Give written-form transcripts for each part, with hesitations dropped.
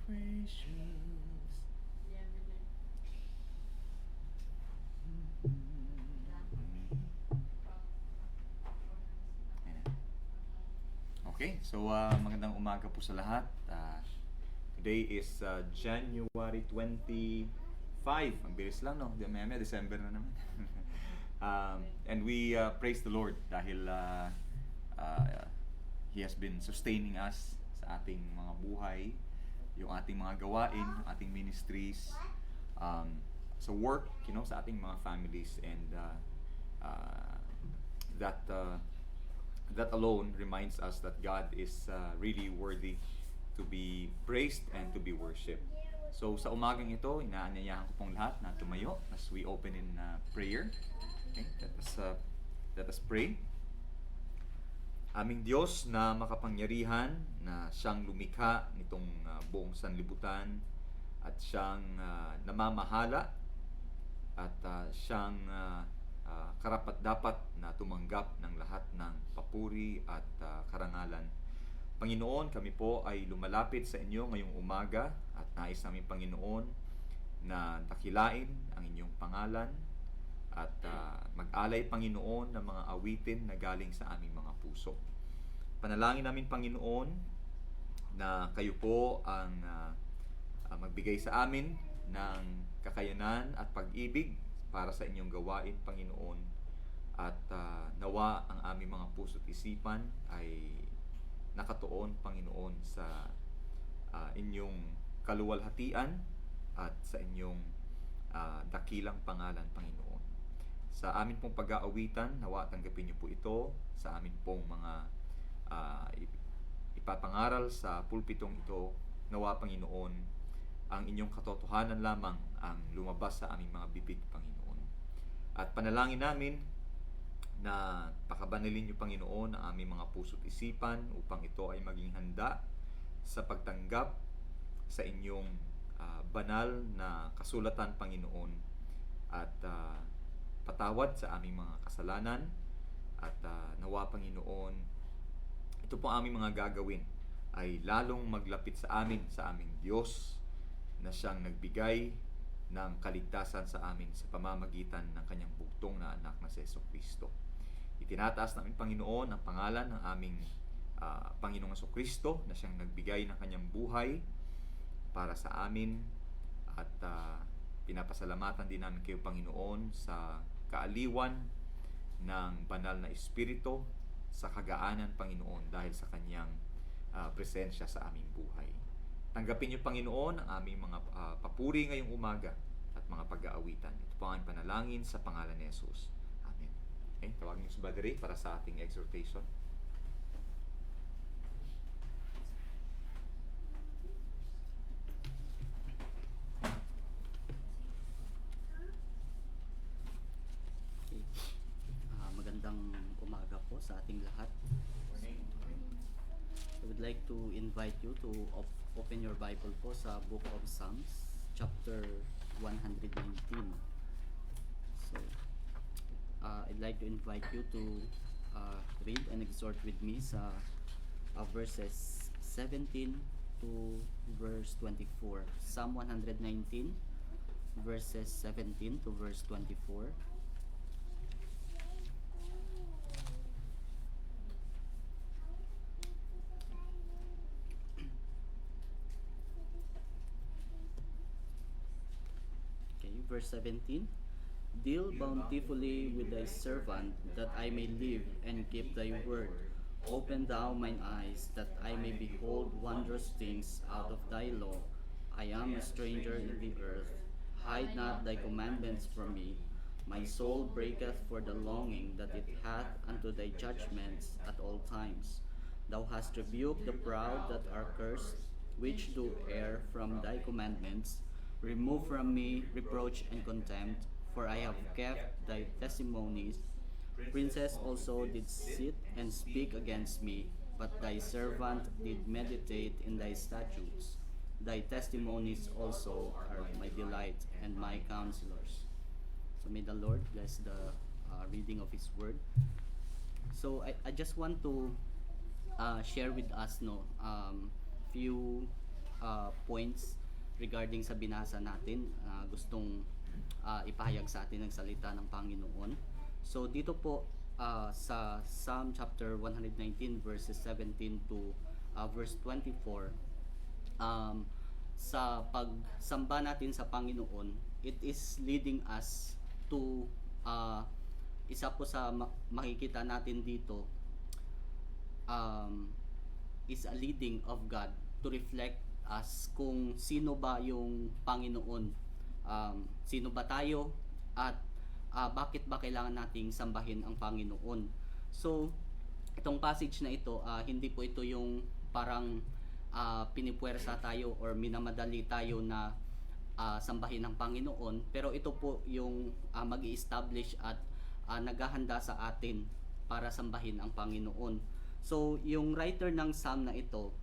precious. Ayan. Okay, so magandang umaga po sa lahat. Today is January 25. Ang bilis lang, no? Maya December na naman. And we praise the Lord dahil He has been sustaining us sa ating mga buhay, yung ating mga gawain, ating ministries, sa work, sa ating mga families, and that alone reminds us that God is really worthy to be praised and to be worshipped. So sa umagang ito, inaanyayahan ko pong lahat na tumayo as we open in prayer. Okay, let us pray. Aming Diyos na makapangyarihan, na siyang lumikha nitong buong sanlibutan at siyang namamahala at siyang karapat-dapat na tumanggap ng lahat ng papuri at karangalan. Panginoon, kami po ay lumalapit sa inyo ngayong umaga at nais namin, Panginoon, na dakilain ang inyong pangalan at mag-alay, Panginoon, ng mga awitin na galing sa aming mga puso. Panalangin namin, Panginoon, na kayo po ang magbigay sa amin ng kakayanan at pag-ibig para sa inyong gawain, Panginoon. At nawa ang aming mga puso at isipan ay nakatuon, Panginoon, sa inyong kaluwalhatian at sa inyong dakilang pangalan, Panginoon. Sa amin pong pag-aawitan, nawa tanggapin niyo po ito sa amin pong mga ipapangaral sa pulpitong ito. Nawa, Panginoon, ang inyong katotohanan lamang ang lumabas sa aming mga bibig, Panginoon. At panalangin namin na pakabanalin niyo, Panginoon, ang aming mga puso't isipan upang ito ay maging handa sa pagtanggap sa inyong banal na kasulatan, Panginoon, at patawad sa aming mga kasalanan. At nawa, Panginoon, ito po aming mga gagawin ay lalong maglapit sa aming Diyos na siyang nagbigay ng kaligtasan sa amin sa pamamagitan ng kanyang bugtong na anak na si Jesucristo. Itinataas namin, Panginoon, ang pangalan ng aming Panginoong Jesucristo na siyang nagbigay ng kanyang buhay para sa amin, at pinapasalamatan din namin kayo, Panginoon, sa kaaliwan ng banal na Espiritu, sa kagaanan, Panginoon, dahil sa kanyang presensya sa aming buhay. Tanggapin niyo, Panginoon, ang aming mga papuri ngayong umaga at mga pag-aawitan. Ito po ang panalangin sa pangalan ni Jesus. Amen. Okay, tawagin niyo si Brother Ray para sa ating exhortation. Magandang umaga po sa ating lahat. I would like to invite you to open your Bible po sa Book of Psalms, chapter 119. So, I'd like to invite you to read and exhort with me sa verses 17 to verse 24. Psalm 119, verses 17 to verse 24. Verse 17, Deal bountifully with thy servant, that I may live and keep thy word. Open thou mine eyes, that I may behold wondrous things out of thy law. I am a stranger in the earth. Hide not thy commandments from me. My soul breaketh for the longing that it hath unto thy judgments at all times. Thou hast rebuked the proud that are cursed, which do err from thy commandments. Remove from me reproach and contempt, for I have kept thy testimonies. Princes also did sit and speak against me, but thy servant did meditate in thy statutes. Thy testimonies also are my delight and my counselors. So may the Lord bless the reading of His Word. So I just want to share with us few points regarding sa binasa natin, gustong ipahayag sa atin ng salita ng Panginoon. So dito po sa Psalm chapter 119 verses 17 to verse 24, sa pagsamba natin sa Panginoon, it is leading us to isa po sa makikita natin dito, is a leading of God to reflect us kung sino ba yung Panginoon, sino ba tayo, at bakit ba kailangan nating sambahin ang Panginoon. So itong passage na ito, hindi po ito yung parang pinipuwersa tayo or minamadali tayo na sambahin ang Panginoon, pero ito po yung mag-i-establish at naghahanda sa atin para sambahin ang Panginoon. So yung writer ng Psalm na ito,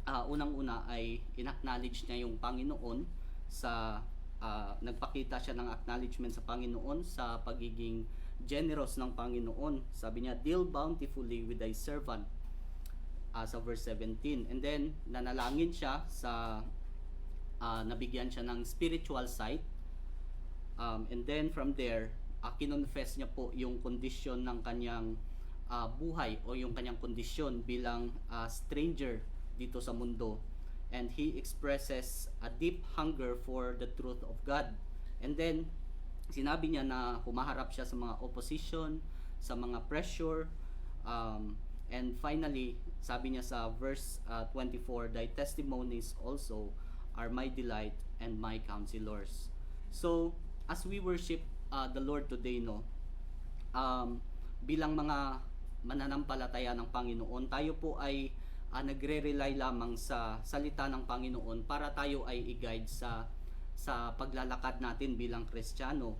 unang-una ay in-acknowledge niya yung Panginoon sa nagpakita siya ng acknowledgement sa Panginoon sa pagiging generous ng Panginoon. Sabi niya, "Deal bountifully with thy servant," sa verse 17. And then nanalangin siya sa nabigyan siya ng spiritual sight. And then from there, kinonfess niya po yung kondisyon ng kanyang buhay o yung kanyang kondisyon bilang stranger dito sa mundo. And he expresses a deep hunger for the truth of God. And then sinabi niya na humaharap siya sa mga opposition, sa mga pressure, and finally sabi niya sa verse 24, "Thy testimonies also are my delight and my counselors." So as we worship the Lord today, bilang mga mananampalataya ng Panginoon, tayo po ay nagre-rely lamang sa salita ng Panginoon para tayo ay i-guide sa paglalakad natin bilang Kristiyano.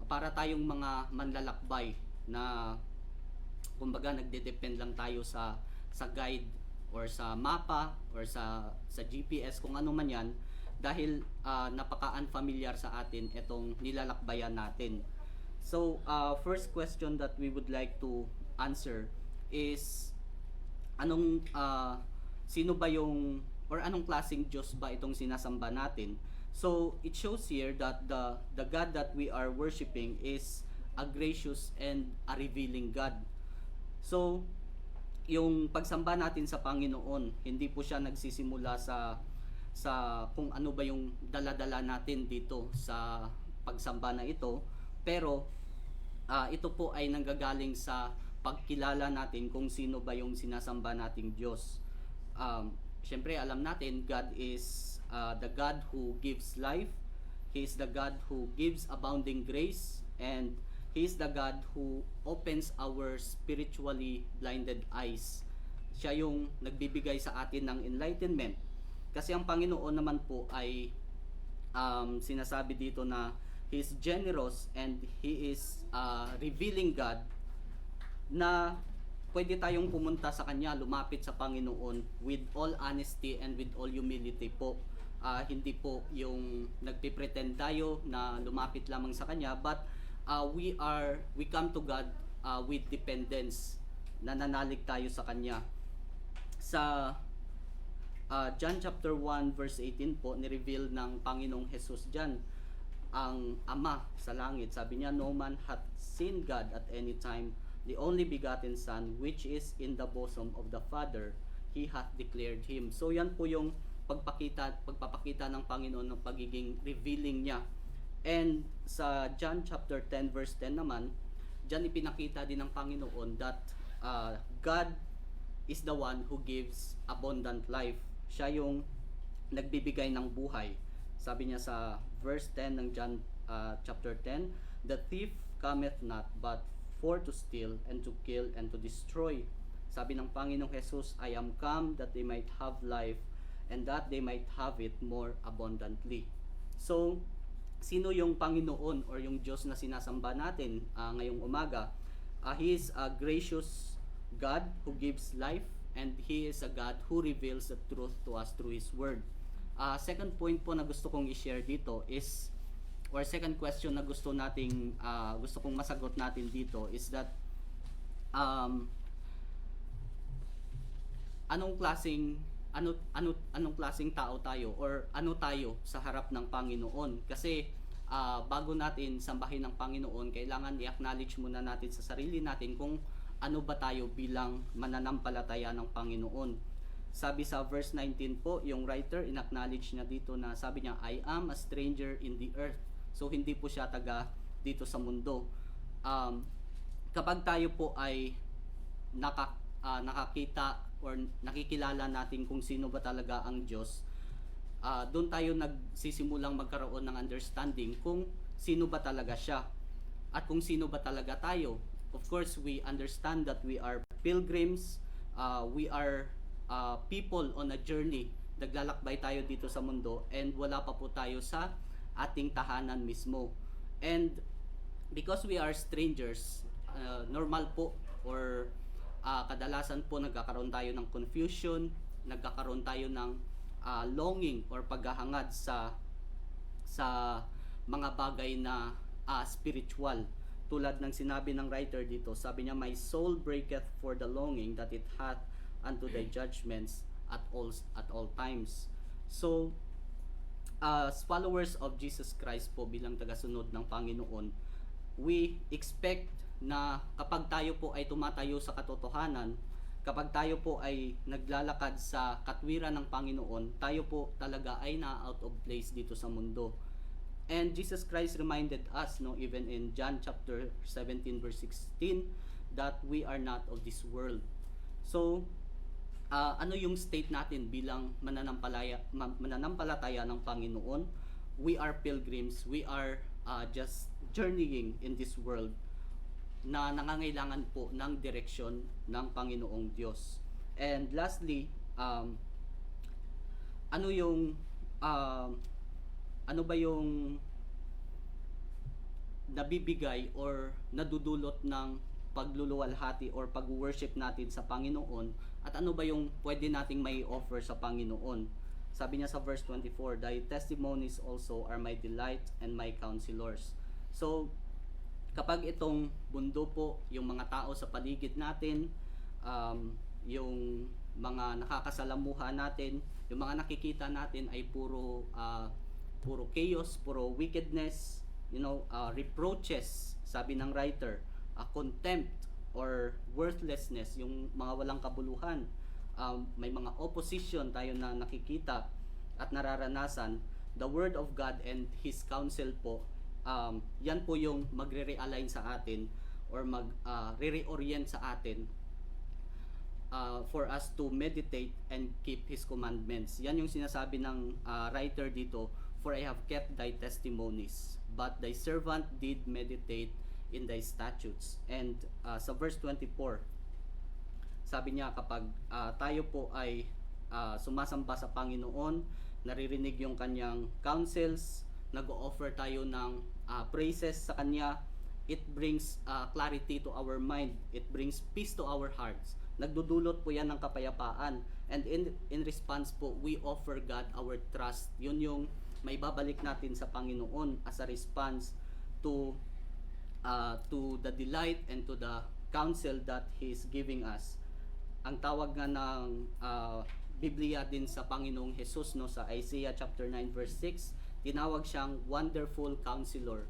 Para tayong mga manlalakbay na kumbaga nagde-depend lang tayo sa guide or sa mapa or sa GPS, kung ano man yan, dahil napaka-unfamiliar sa atin itong nilalakbayan natin. So first question that we would like to answer is, sino ba yung or anong klaseng Diyos ba itong sinasamba natin? So it shows here that the God that we are worshiping is a gracious and a revealing God. So yung pagsamba natin sa Panginoon, hindi po siya nagsisimula sa kung ano ba yung dala-dala natin dito sa pagsamba na ito, pero ito po ay nanggagaling sa pagkilala natin kung sino ba yung sinasamba nating Diyos. Siyempre alam natin, God is the God who gives life. He is the God who gives abounding grace, and He is the God who opens our spiritually blinded eyes. Siya yung nagbibigay sa atin ng enlightenment. Kasi ang Panginoon naman po ay sinasabi dito na He is generous and He is revealing God, na pwede tayong pumunta sa Kanya, lumapit sa Panginoon with all honesty and with all humility po. Hindi po yung nagpipretend tayo na lumapit lamang sa Kanya, but we come to God with dependence, nananalig tayo sa Kanya. Sa John chapter 1 verse 18 po, ni-reveal ng Panginoong Jesus dyan ang Ama sa langit. Sabi niya, "No man hath seen God at any time, the only begotten Son, which is in the bosom of the Father, He hath declared Him." So yan po yung pagpapakita ng Panginoon ng pagiging revealing niya. And sa John chapter 10 verse 10 naman, diyan ipinakita din ng Panginoon that God is the one who gives abundant life. Siya yung nagbibigay ng buhay. Sabi niya sa verse 10 ng John chapter 10, "The thief cometh not but for to steal and to kill and to destroy." Sabi ng Panginoong Jesus, "I am come that they might have life and that they might have it more abundantly." So sino yung Panginoon or yung Diyos na sinasamba natin ngayong umaga? He is a gracious God who gives life, and He is a God who reveals the truth to us through His Word. Second point po na gusto kong i-share dito is, or second question na gusto kong masagot natin dito is that anong klaseng anong klaseng tao tayo or ano tayo sa harap ng Panginoon. Kasi bago natin sambahin ng Panginoon, kailangan i-acknowledge muna natin sa sarili natin kung ano ba tayo bilang mananampalataya ng Panginoon. Sabi sa verse 19 po, yung writer in-acknowledge niya dito na sabi niya, I am a stranger in the earth. So hindi po siya taga dito sa mundo. Kapag tayo po ay nakakita or nakikilala natin kung sino ba talaga ang Diyos, doon tayo nagsisimulang magkaroon ng understanding kung sino ba talaga siya at kung sino ba talaga tayo. Of course, we understand that we are pilgrims, we are people on a journey. Naglalakbay tayo dito sa mundo and wala pa po tayo sa ating tahanan mismo. And because we are strangers, normal po or kadalasan po nagkakaroon tayo ng confusion, nagkakaroon tayo ng longing or paghahangad sa mga bagay na spiritual. Tulad ng sinabi ng writer dito, sabi niya, my soul breaketh for the longing that it hath unto thy judgments at all times. So as followers of Jesus Christ po, bilang tagasunod ng Panginoon, we expect na kapag tayo po ay tumatayo sa katotohanan, kapag tayo po ay naglalakad sa katwiran ng Panginoon, tayo po talaga ay na-out of place dito sa mundo. And Jesus Christ reminded us, no, even in John chapter 17 verse 16, that we are not of this world. So ano yung state natin bilang mananampalataya ng Panginoon? We are pilgrims, we are just journeying in this world na nangangailangan po ng direksyon ng Panginoong Diyos. And lastly, ano ba yung nabibigay or nadudulot ng pagluluwalhati or pag-worship natin sa Panginoon, at ano ba yung pwede nating may offer sa Panginoon? Sabi niya sa verse 24, thy testimonies also are my delight and my counselors. So kapag itong mundo po, yung mga tao sa paligid natin, yung mga nakakasalamuha natin, yung mga nakikita natin ay puro chaos, puro wickedness, reproaches, sabi ng writer, contempt or worthlessness, yung mga walang kabuluhan, may mga opposition tayo na nakikita at nararanasan. The Word of God and His counsel po, yan po yung magre-realign sa atin or re-reorient sa atin for us to meditate and keep His commandments. Yan yung sinasabi ng writer dito, for I have kept thy testimonies, but thy servant did meditate in thy statutes. And sa verse 24, sabi niya, kapag tayo po ay sumasamba sa Panginoon, naririnig yung kanyang counsels, nag-o-offer tayo ng praises sa kanya, it brings clarity to our mind, it brings peace to our hearts. Nagdudulot po yan ng kapayapaan, and in response po, we offer God our trust. Yun yung may babalik natin sa Panginoon as a response to the delight and to the counsel that He is giving us. Ang tawag nga ng Biblia din sa Panginoong Jesus, no, sa Isaiah chapter 9 verse 6, tinawag siyang Wonderful Counselor.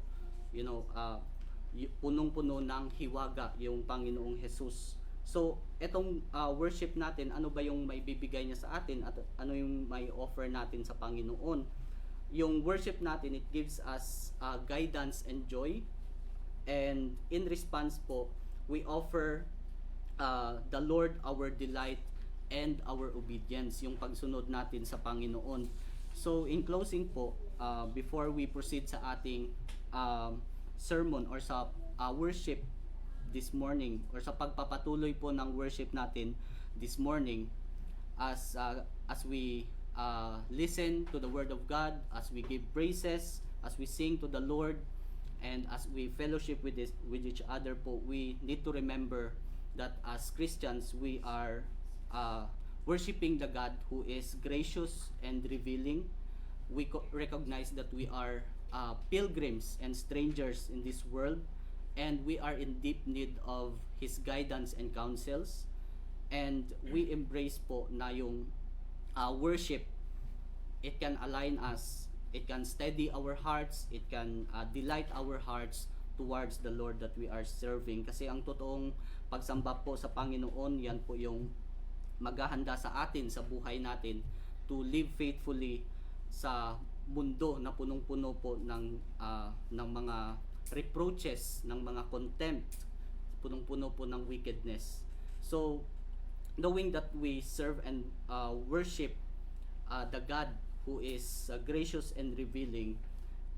Punong-puno ng hiwaga yung Panginoong Jesus. So etong worship natin, ano ba yung may bibigay niya sa atin at ano yung may offer natin sa Panginoon? Yung worship natin, it gives us guidance and joy. And in response po, we offer the Lord our delight and our obedience, yung pagsunod natin sa Panginoon. So in closing po, before we proceed sa ating sermon or sa worship this morning, or sa pagpapatuloy po ng worship natin this morning, as we listen to the Word of God, as we give praises, as we sing to the Lord, and as we fellowship with each other po, we need to remember that as Christians, we are worshiping the God who is gracious and revealing. We recognize that we are pilgrims and strangers in this world, and we are in deep need of His guidance and counsels. And we embrace po na yung worship, it can align us, it can steady our hearts, it can delight our hearts towards the Lord that we are serving. Kasi ang totoong pagsamba po sa Panginoon, yan po yung maghahanda sa atin sa buhay natin to live faithfully sa mundo na punong-puno po ng mga reproaches, ng mga contempt, punong-puno po ng wickedness. So, knowing that we serve and worship the God who is gracious and revealing,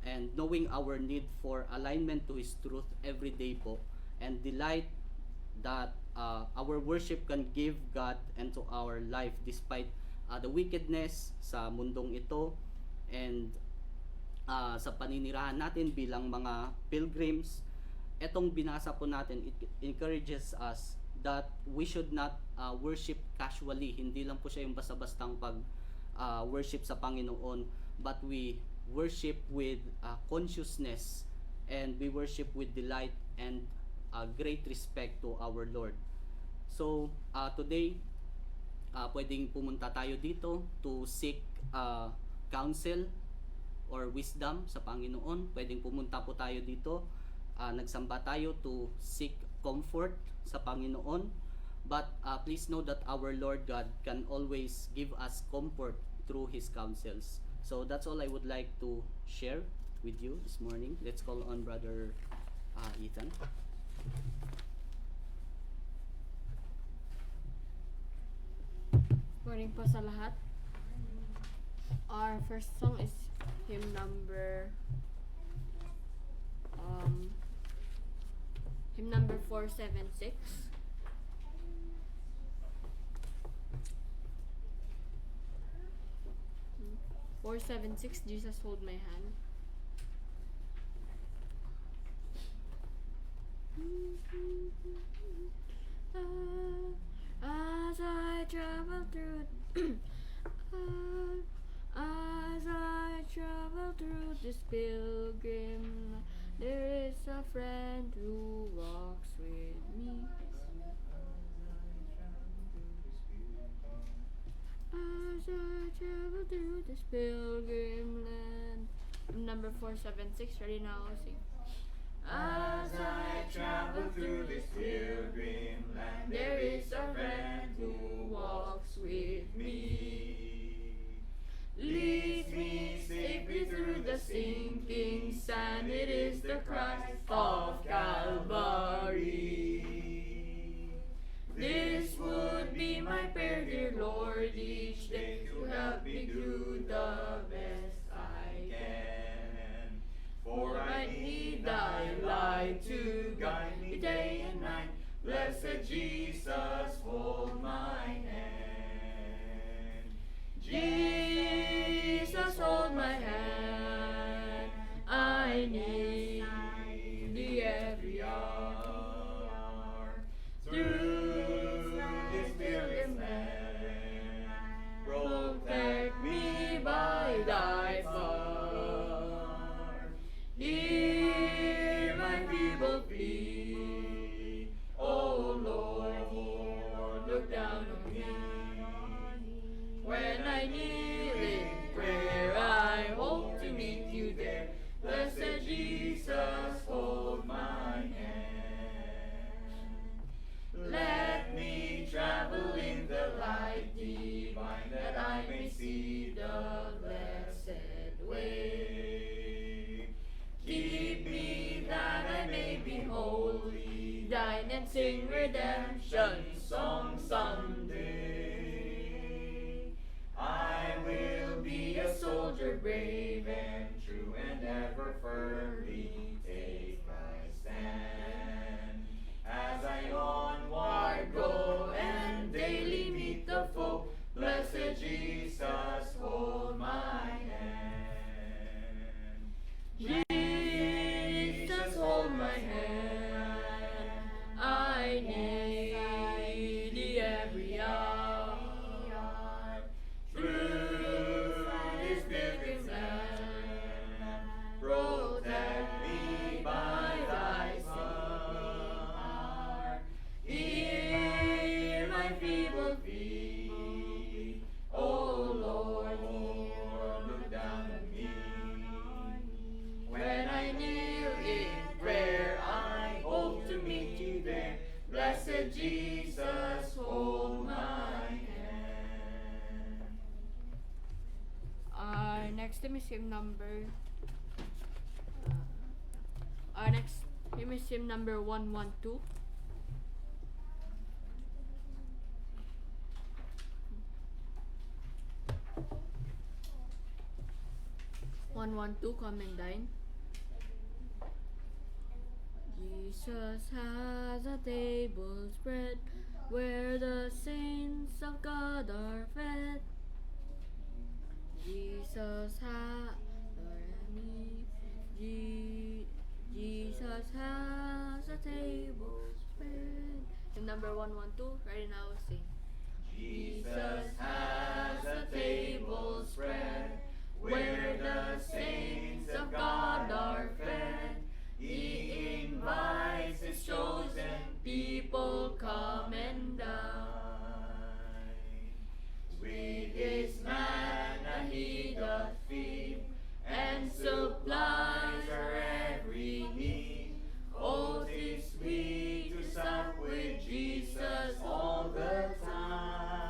and knowing our need for alignment to His truth every day po, and delight that our worship can give God into our life despite the wickedness sa mundong ito, and sa paninirahan natin bilang mga pilgrims. Etong binasa po natin, it encourages us that we should not worship casually. Hindi lang po siya yung basta-bastang worship sa Panginoon, but we worship with consciousness, and we worship with delight and great respect to our Lord. So today, pwedeng pumunta tayo dito to seek counsel or wisdom sa Panginoon. Pwedeng pumunta po tayo dito, nagsamba tayo to seek comfort sa Panginoon. But please know that our Lord God can always give us comfort through His counsels. So that's all I would like to share with you this morning. Let's call on Brother Ethan. Morning po sa lahat. Our first song is hymn number 476. 476, Jesus Hold My Hand. As I travel through as I travel through this pilgrim, there is a friend who walks with me. As I travel through this pilgrim land. Number 476, ready now, sing. As I travel through this pilgrim land, There is a friend who walks with me, leads me safely through the sinking sand. It is the Christ of Calvary. This would be my prayer, dear Lord, each day to help me do the best I can. For I need thy light to guide me day and night. Blessed Jesus, hold my hand. Jesus, hold my hand. I need thee every hour. Through this pilgrim land, protect me by thy far. Hear my feeble plea, O Lord, look down on me. When I kneel in prayer, I hope to meet you there. Blessed Jesus, hold my hand. Let me travel in the light divine, that I may see the blessed way. Keep me that I may be holy, thine, and sing redemption song someday. I will be a soldier brave and true, and ever firmly take my stand. As I onward go and daily meet the foe, blessed Jesus, hold my hand. Jesus, hold my hand. I need next hymn is hymn number. Our next hymn is hymn number 112. Come and dine. Jesus has a table spread where the saints of God are fed. Jesus has a table spread. And number 112, right now sing. Jesus has a table spread where the saints of God are fed. He invites his chosen people, come and dine. With his manna he doth feed, and supplies our every need. Oh, 'tis sweet to sup with Jesus all the time.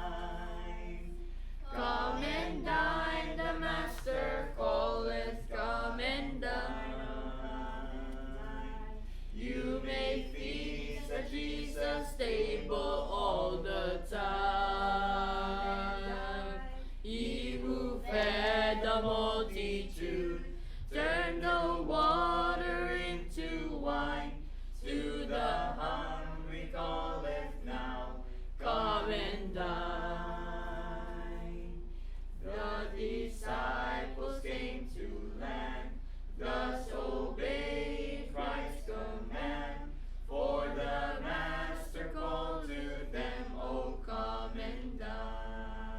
Come and dine, the Master calleth, come and dine. You may feast at Jesus' table all the time. He who fed the multitude turned the water into wine. To the hungry calleth now, come and dine. The disciples came to land, thus obeyed Christ's command. For the Master called to them, oh, come and dine.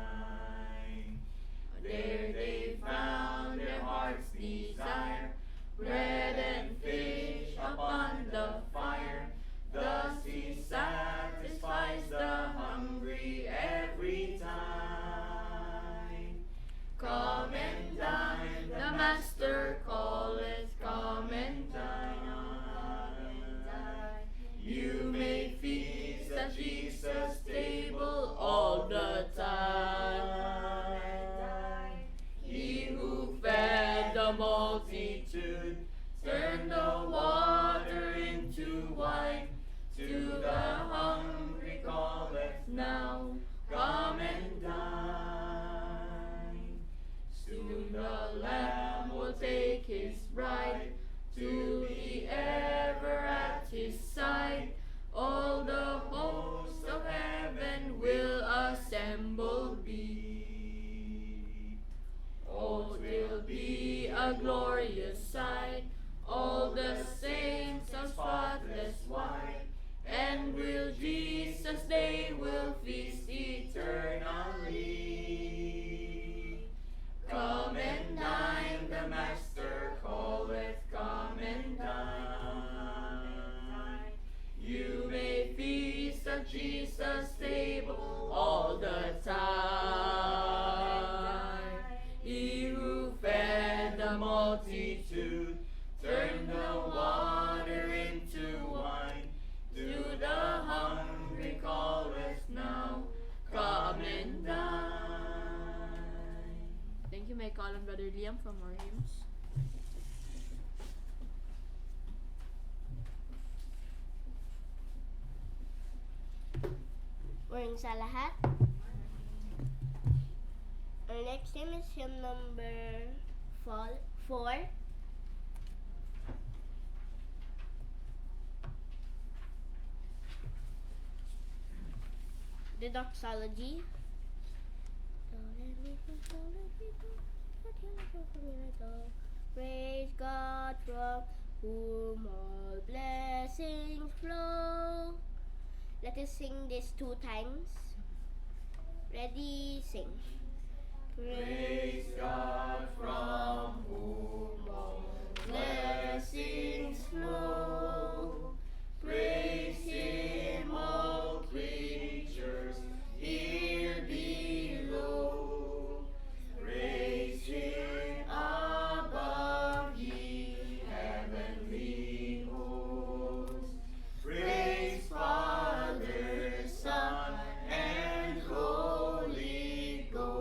There they found their heart's desire, bread and fish upon the fire. Thus he satisfies the hungry every time. Come and dine, the Master calleth, come and dine. You may feast at Jesus' table all the time. He who fed the multitude turned the water into wine. To the hungry calleth now, come and dine. Soon the Lamb will take his bride to be ever at his side. All the hosts of heaven will assembled be. Oh, 'twill be a glorious sight, all the saints of spotless white. And will Jesus, they will feast eternally. Come and dine, the Master calleth, come and dine. You may feast at Jesus' table all the time. He who fed the multitude turned the water into wine. To the hungry calleth now, come and dine. Thank you, my call on Brother Liam from our hymns. Morning sa lahat. Our next hymn is hymn number 4. The doxology. Praise God from whom all blessings flow. Let us sing this 2 times. Ready, sing. Praise God from whom all blessings flow. Praise Him, all creatures here below. Praise Him above, ye heavenly hosts. Praise Father, Son, and Holy Ghost.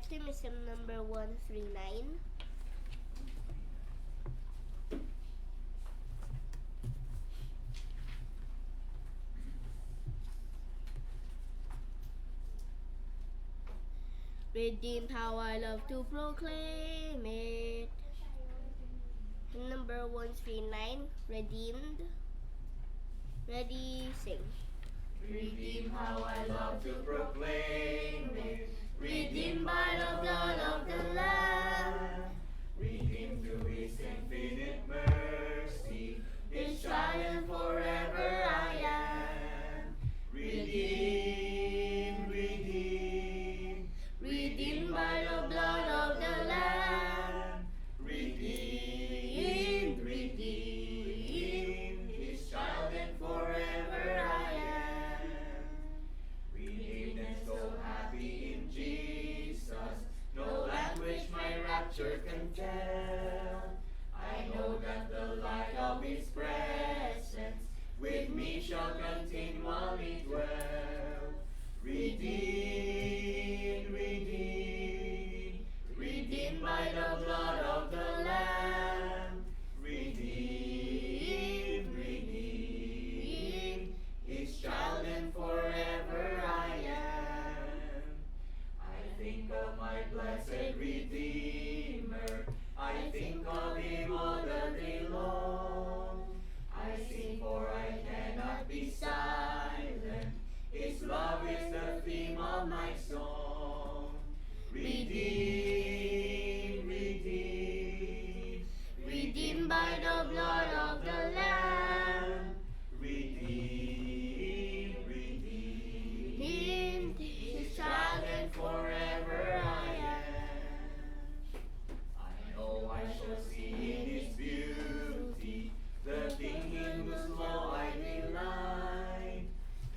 next hymn is hymn number 139. Redeemed, how I love to proclaim it. Hymn number 139, Redeemed. Ready, sing. Redeemed, how I love to proclaim it. Redeemed by the blood of the Lamb. Redeemed through His infinite mercy. His child and forever I am. Redeemed, redeemed. Redeemed by the blood of the Lamb. Redeemed, redeemed. His child and forever I am. Redeemed and so happy in Jesus. No language my rapture can tell. I know that the light of His presence with me shall continually dwell. Redeemed, redeemed, redeemed by the blood of the Lamb. Redeemed, redeemed, His child and forever I am. I think of my blessed Redeemer. I think of Him all the day long. I sing for I cannot be silent. His love is the theme of my song. Redeemed, redeemed, redeemed by the blood of the Lamb. Redeemed, redeemed, His child and forever I am. I know I shall see in His beauty the King in whose law I delight,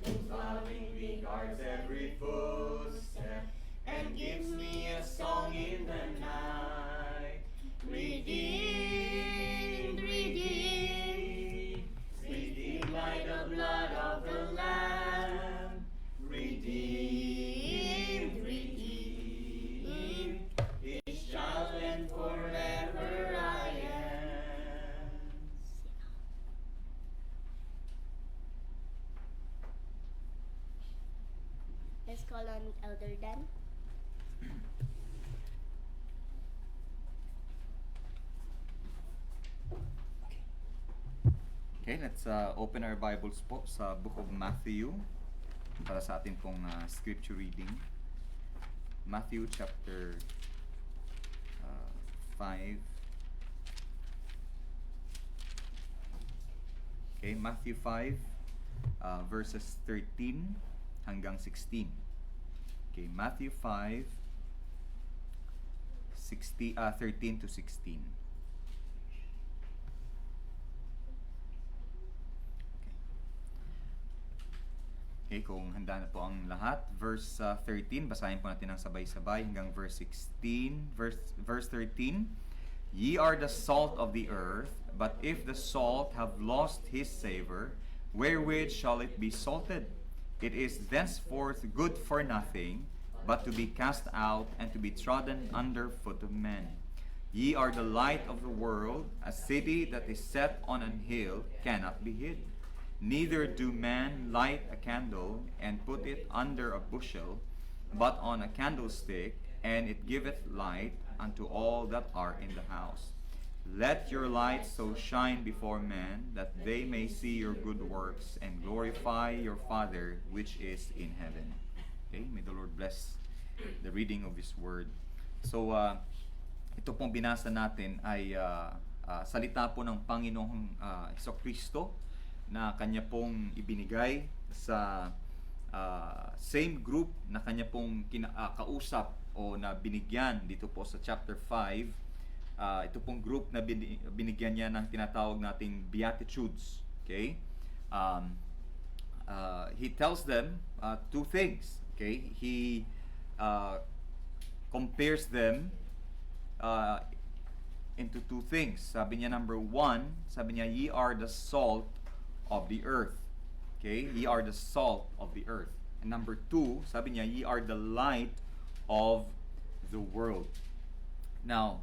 whose lovingly guards every footstep and gives me a song in the night. Redeemed, redeemed, redeemed by the blood of the Lamb. Redeemed, redeemed, His child and forever I am. Let's call on Elder Dan. Okay, let's open our Bibles po sa Book of Matthew para sa atin pong scripture reading. Matthew chapter 5. Okay, Matthew 5 verses 13 hanggang 16. Okay, Matthew 5 13 to 16. Okay, kung handa na po ang lahat, verse 13, basahin po natin ng sabay-sabay hanggang verse 16. Verse 13, Ye are the salt of the earth, but if the salt have lost his savor, wherewith shall it be salted? It is thenceforth good for nothing, but to be cast out and to be trodden under foot of men. Ye are the light of the world. A city that is set on an hill cannot be hid. Neither do men light a candle and put it under a bushel, but on a candlestick, and it giveth light unto all that are in the house. Let your light so shine before men, that they may see your good works and glorify your Father which is in heaven. Okay, may the Lord bless the reading of His Word. So, ito pong binasa natin ay salita po ng Panginoong Hesukristo na Kanya pong ibinigay sa same group na Kanya pong kausap o na binigyan dito po sa chapter 5. Ito pong group na binigyan niya ng tinatawag nating Beatitudes. Okay? He tells them two things. Okay? He compares them into two things. Sabi niya, number one, sabi niya, ye are the salt of the earth. Okay? Ye are the salt of the earth. And number two, sabi niya, ye are the light of the world. Now,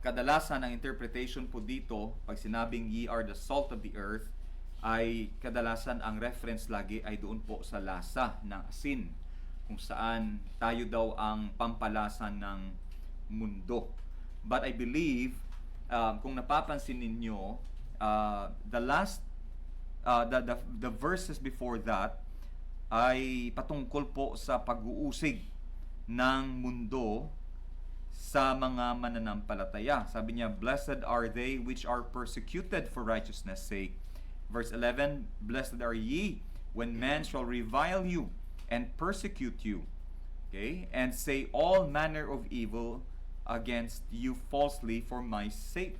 kadalasan ang interpretation po dito, pag sinabing ye are the salt of the earth, ay kadalasan ang reference lagi ay doon po sa lasa ng asin, kung saan tayo daw ang pampalasa ng mundo. But I believe, kung napapansin ninyo, the verses before that ay patungkol po sa pag-uusig ng mundo sa mga mananampalataya. Sabi niya, blessed are they which are persecuted for righteousness' sake. Verse 11, blessed are ye when men shall revile you and persecute you, okay, and say all manner of evil against you falsely for my sake.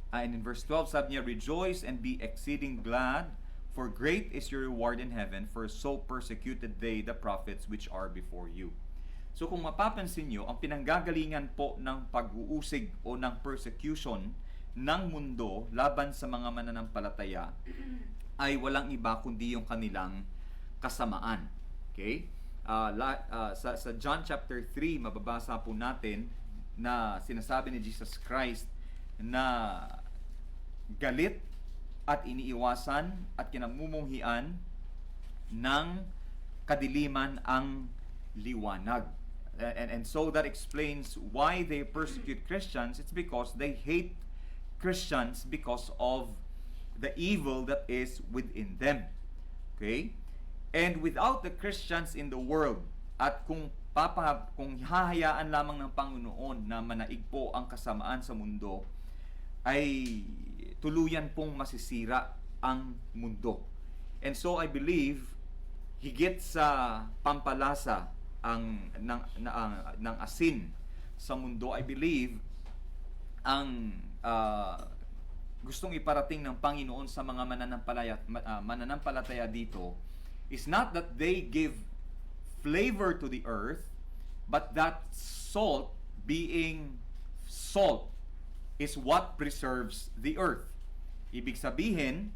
And in verse 12, sabi niya, rejoice and be exceeding glad, for great is your reward in heaven, for so persecuted they the prophets which are before you. So kung mapapansin nyo, ang pinanggagalingan po ng pag-uusig o ng persecution ng mundo laban sa mga mananampalataya ay walang iba kundi yung kanilang kasamaan. Okay? Sa John chapter 3, mababasa po natin na sinasabi ni Jesus Christ na galit at iniiwasan at kinamumunghian ng kadiliman ang liwanag. And so that explains why they persecute Christians. It's because they hate Christians because of the evil that is within them. Okay? And without the Christians in the world, at kung hahayaan lamang ng Panginoon na manaig po ang kasamaan sa mundo, ay tuluyan pong masisira ang mundo. And so I believe higit sa pampalasa ng asin sa mundo, I believe ang gustong iparating ng Panginoon sa mga mananampalataya dito is not that they give flavor to the earth, but that salt, being salt, is what preserves the earth. Ibig sabihin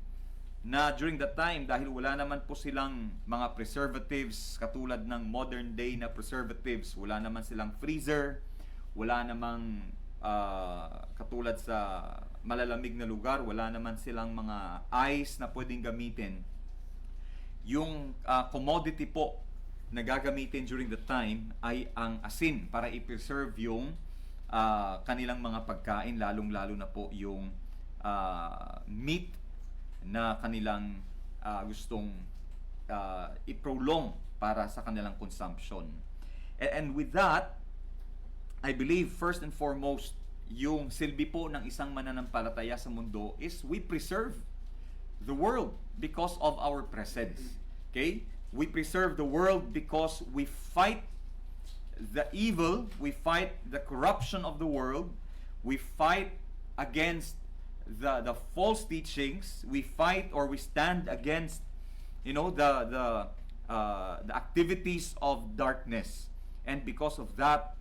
na during that time, dahil wala naman po silang mga preservatives katulad ng modern day na preservatives, wala naman silang freezer, wala namang katulad sa malalamig na lugar, wala naman silang mga ice na pwedeng gamitin. Yung commodity po na gagamitin during the time ay ang asin para i-preserve yung kanilang mga pagkain, lalong-lalo na po yung meat na kanilang gustong i-prolong para sa kanilang consumption. And with that, I believe first and foremost, yung silbi po ng isang mananampalataya sa mundo is we preserve the world because of our presence. Okay? We preserve the world because we fight the evil, we fight the corruption of the world, we fight against the false teachings, we fight or we stand against, you know, the activities of darkness. And because of that,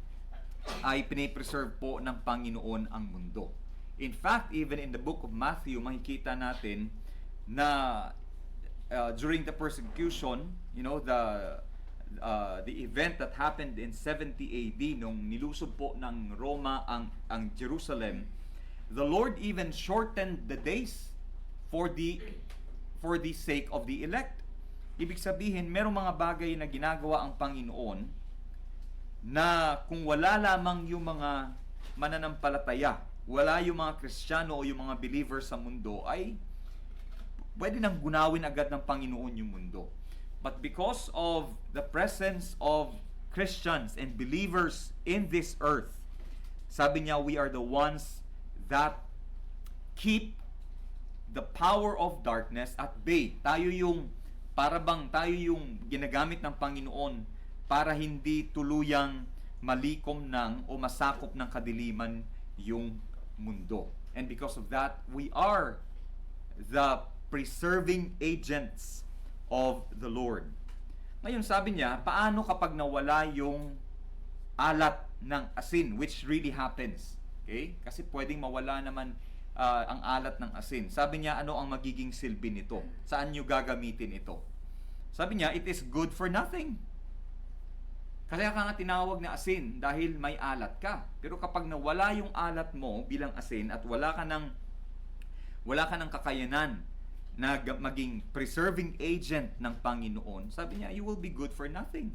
ay pinipreserve po ng Panginoon ang mundo. In fact, even in the book of Matthew, makikita natin na during the persecution, you know, the event that happened in 70 AD nung nilusob po ng Roma ang Jerusalem, the Lord even shortened the days for the sake of the elect. Ibig sabihin, merong mga bagay na ginagawa ang Panginoon na kung wala lamang yung mga mananampalataya, wala yung mga Kristiyano o yung mga believers sa mundo, ay pwede nang gunawin agad ng Panginoon yung mundo. But because of the presence of Christians and believers in this earth, sabi niya, we are the ones that keep the power of darkness at bay. Tayo yung ginagamit ng Panginoon para hindi tuluyang malikom ng o masakop ng kadiliman yung mundo. And because of that, we are the preserving agents of the Lord. Ngayon sabi niya, paano kapag nawala yung alat ng asin, which really happens? Okay? Kasi pwedeng mawala naman ang alat ng asin. Sabi niya, ano ang magiging silbi nito? Saan niyo gagamitin ito? Sabi niya, it is good for nothing. Kaya ka nga tinawag na asin dahil may alat ka. Pero kapag nawala yung alat mo bilang asin at wala ka ng kakayanan na maging preserving agent ng Panginoon, sabi niya, you will be good for nothing.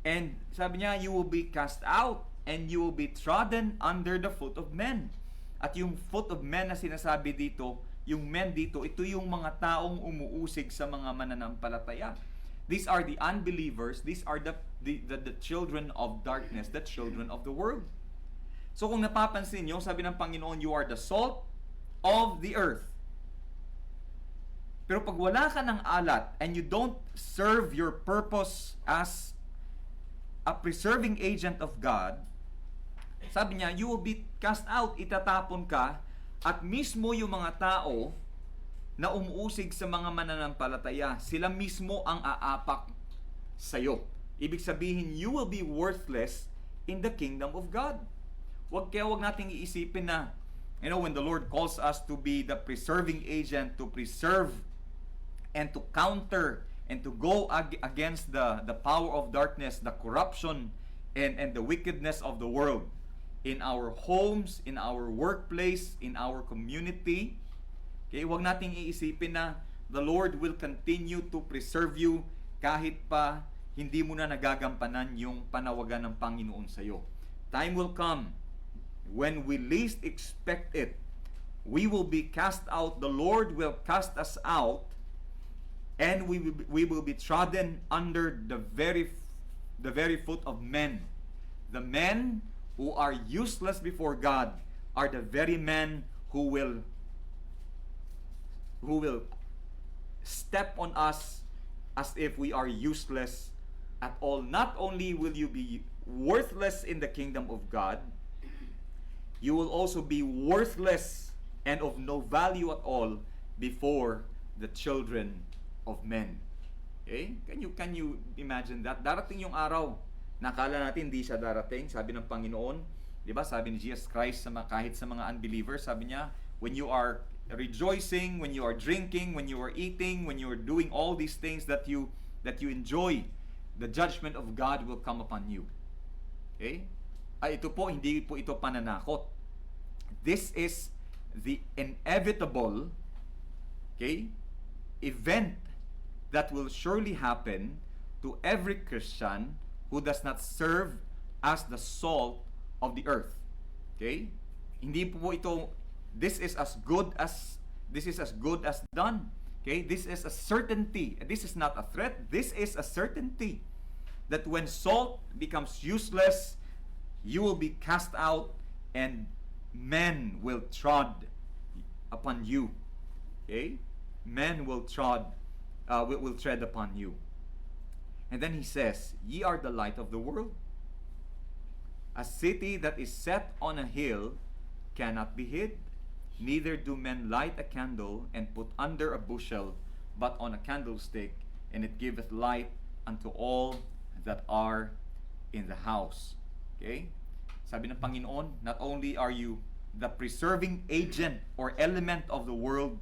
And sabi niya, you will be cast out and you will be trodden under the foot of men. At yung foot of men na sinasabi dito, yung men dito, ito yung mga taong umuusig sa mga mananampalataya. These are the unbelievers. These are the children of darkness, the children of the world. So kung napapansin nyo, sabi ng Panginoon, you are the salt of the earth. Pero pag wala ka ng alat and you don't serve your purpose as a preserving agent of God, sabi niya, you will be cast out, itatapon ka, at mismo yung mga tao na umuusig sa mga mananampalataya, sila mismo ang aapak sa'yo. Ibig sabihin, you will be worthless in the kingdom of God. Wag nating iisipin na, when the Lord calls us to be the preserving agent, to preserve and to counter and to go against the power of darkness, the corruption and the wickedness of the world in our homes, in our workplace, in our community. Okay, huwag nating iisipin na the Lord will continue to preserve you kahit pa hindi mo na nagagampanan yung panawagan ng Panginoon sa iyo. Time will come when we least expect it. We will be cast out. The Lord will cast us out, and we will be trodden under the very foot of men. The men who are useless before God are the very men who will step on us as if we are useless at all. Not only will you be worthless in the kingdom of God, you will also be worthless and of no value at all before the children of men. Okay? Can you imagine that? Darating yung araw, nakala natin hindi siya darating, sabi ng Panginoon, 'di ba? Sabi ni Jesus Christ kahit sa mga unbelievers, sabi niya, when you are rejoicing, when you are drinking, when you are eating, when you are doing all these things that you enjoy, the judgment of God will come upon you. Okay? Ito po, hindi po ito pananakot. This is the inevitable, okay, event that will surely happen to every Christian who does not serve as the salt of the earth. Okay? Hindi po ito, this is as good as done. Okay? This is a certainty. This is not a threat. This is a certainty that when salt becomes useless, you will be cast out and men will trod upon you. Okay? Men will tread upon you. And then he says, ye are the light of the world. A city that is set on a hill cannot be hid. Neither do men light a candle and put under a bushel, but on a candlestick, and it giveth light unto all that are in the house. Okay? Sabi ng Panginoon, not only are you the preserving agent or element of the world,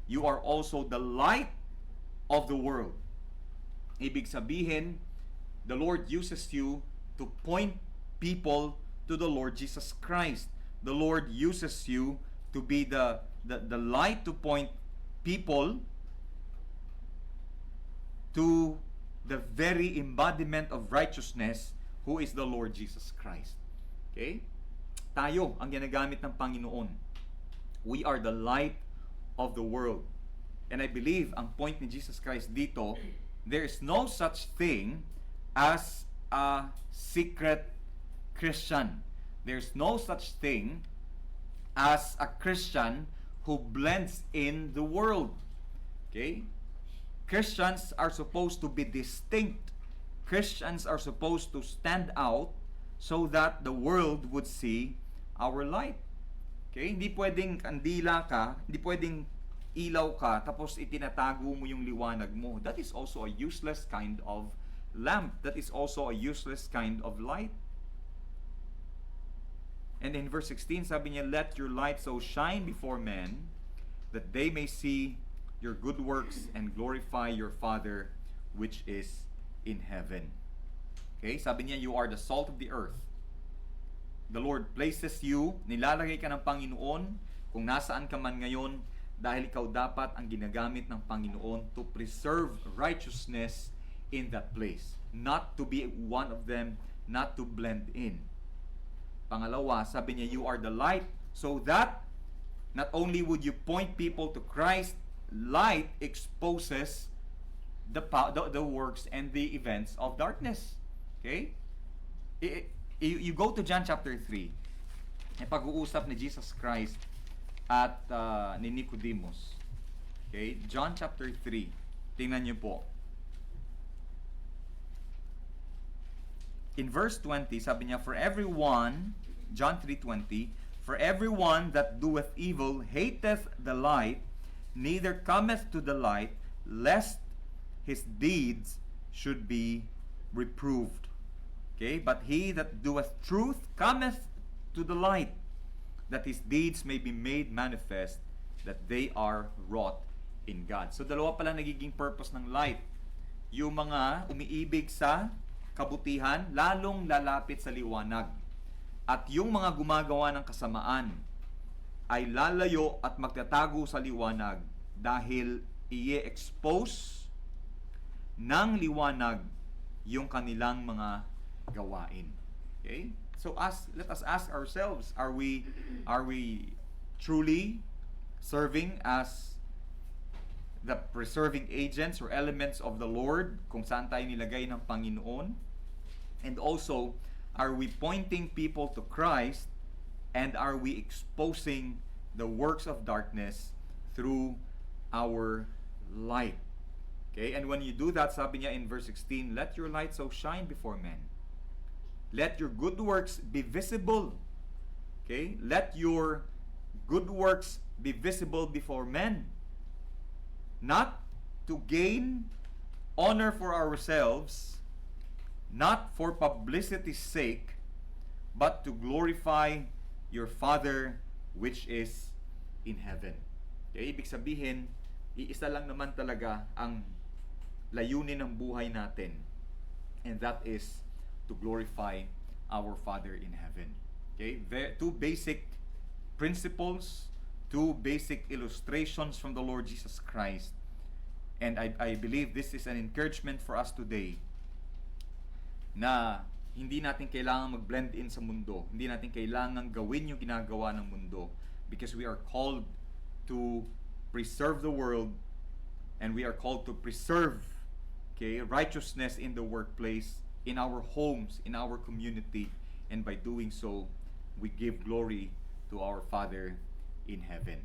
you are also the light of the world. Ibig sabihin, the Lord uses you to point people to the Lord Jesus Christ. The Lord uses you to be the light to point people to the very embodiment of righteousness, who is the Lord Jesus Christ. Okay? Tayo ang ginagamit ng Panginoon. We are the light of the world. And I believe ang point ni Jesus Christ dito, there is no such thing as a secret Christian. There's no such thing as a Christian who blends in the world. Okay? Christians are supposed to be distinct. Christians are supposed to stand out so that the world would see our light. Okay? Hindi pwedeng kandila ka, hindi pwedeng ilaw ka, tapos itinatago mo yung liwanag mo. That is also a useless kind of lamp. That is also a useless kind of light. And in verse 16, sabi niya, let your light so shine before men that they may see your good works and glorify your Father which is in heaven. Okay? Sabi niya, you are the salt of the earth. The Lord places you, nilalagay ka ng Panginoon kung nasaan ka man ngayon, dahil ikaw dapat ang ginagamit ng Panginoon to preserve righteousness in that place. Not to be one of them, not to blend in. Pangalawa, sabi niya, you are the light, so that not only would you point people to Christ, light exposes the works and the events of darkness. Okay? You go to John chapter 3, pag-uusap ni Jesus Christ at ni Nicodemus. Okay? John chapter 3. Tingnan niyo po. In verse 20, sabi niya, for everyone, John 3:20, for everyone that doeth evil hateth the light, neither cometh to the light, lest his deeds should be reproved. Okay? But he that doeth truth cometh to the light, that his deeds may be made manifest, that they are wrought in God. So dalawa pala nagiging purpose ng light. Yung mga umiibig sa kabutihan, lalong lalapit sa liwanag. At yung mga gumagawa ng kasamaan ay lalayo at magtatago sa liwanag dahil i-expose ng liwanag yung kanilang mga gawain. Okay? So let us ask ourselves, are we truly serving as the preserving agents or elements of the Lord kung saan tayo nilagay ng Panginoon? And also, are we pointing people to Christ, and are we exposing the works of darkness through our light? Okay, and when you do that, sabi niya in verse 16, let your light so shine before men. Let your good works be visible. Okay, let your good works be visible before men. Not to gain honor for ourselves, not for publicity's sake, but to glorify your Father which is in heaven. Okay, ibig sabihin, iisa lang naman talaga ang layunin ng buhay natin, and that is to glorify our Father in heaven. Okay, two basic principles, two basic illustrations from the Lord Jesus Christ. And I believe this is an encouragement for us today na hindi natin kailangan mag-blend in sa mundo. Hindi natin kailangan gawin yung ginagawa ng mundo, because we are called to preserve the world, and we are called to preserve, okay, righteousness in the workplace, in our homes, in our community, and by doing so, we give glory to our Father in heaven.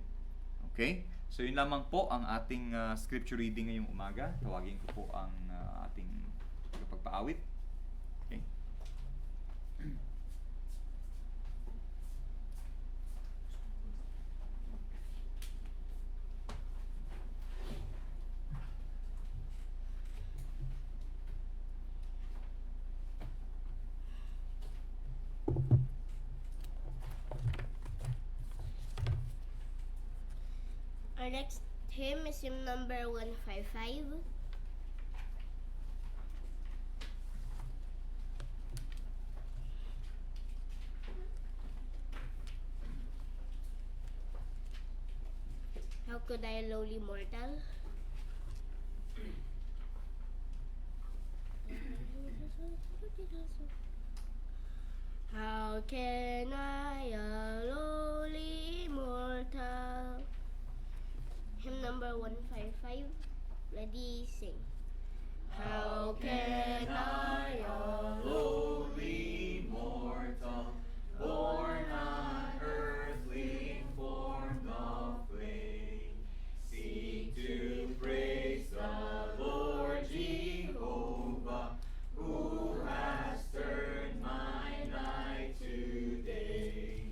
Okay? So yun lamang po ang ating scripture reading ngayong umaga. Tawagin ko po ang ating kapagpaawit. Okay? Our next hymn is hymn number 155. How could I, lowly mortal? How can I, a lowly mortal? Hymn number 155. Ready, sing. How can I, a lowly mortal, born on earthly form of clay, seek to praise the Lord Jehovah, who has turned my night to day.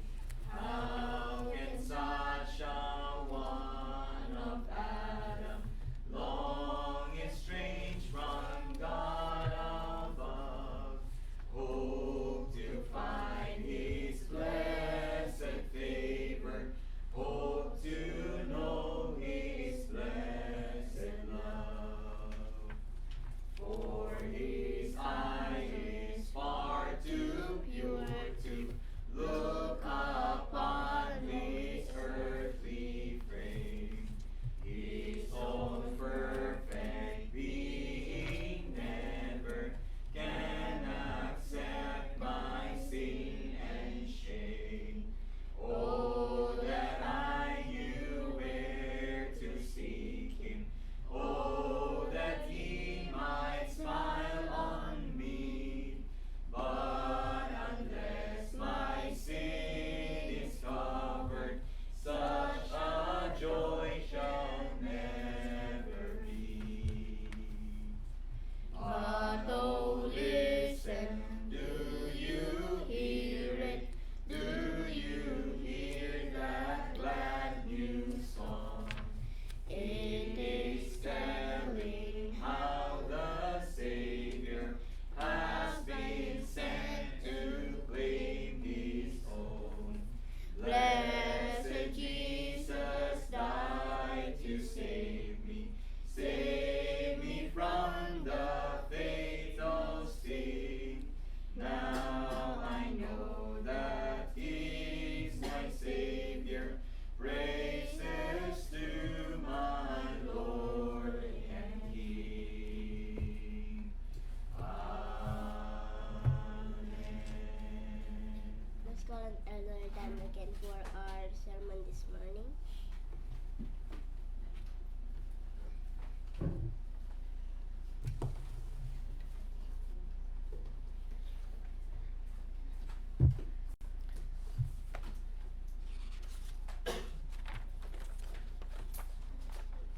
Elder Dan again for our sermon this morning.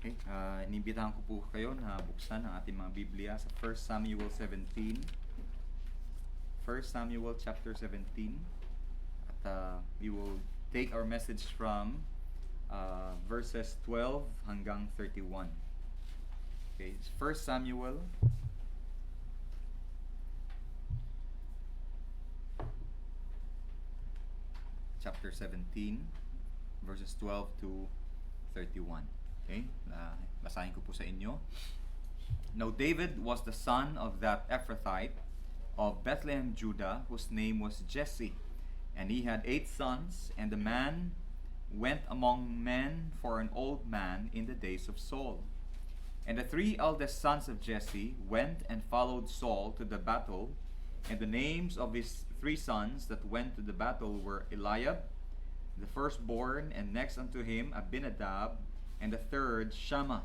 Okay, inibitahan ko po kayo na buksan ang ating mga Biblia sa 1 Samuel 17. 1 Samuel chapter 17. At we will take our message from verses 12 hanggang 31. Okay, it's 1 Samuel chapter 17 verses 12 to 31. Okay, basahin ko po sa inyo. Now David was the son of that Ephrathite of Bethlehem, Judah, whose name was Jesse. And he had 8 sons, and the man went among men for an old man in the days of Saul. And the 3 eldest sons of Jesse went and followed Saul to the battle, and the names of his 3 sons that went to the battle were Eliab, the firstborn, and next unto him Abinadab, and the third Shammah.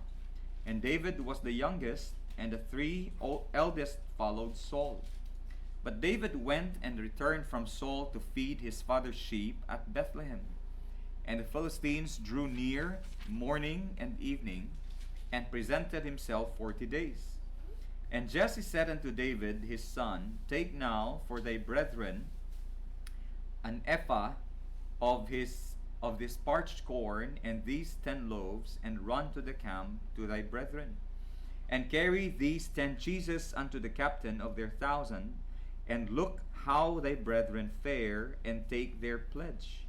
And David was the youngest, and the 3 eldest followed Saul. But David went and returned from Saul to feed his father's sheep at Bethlehem. And the Philistines drew near morning and evening, and presented himself 40 days. And Jesse said unto David his son, Take now for thy brethren an ephah of this parched corn, and these 10 loaves, and run to the camp to thy brethren. And carry these 10 cheeses unto the captain of their 1,000, and look how thy brethren fare, and take their pledge.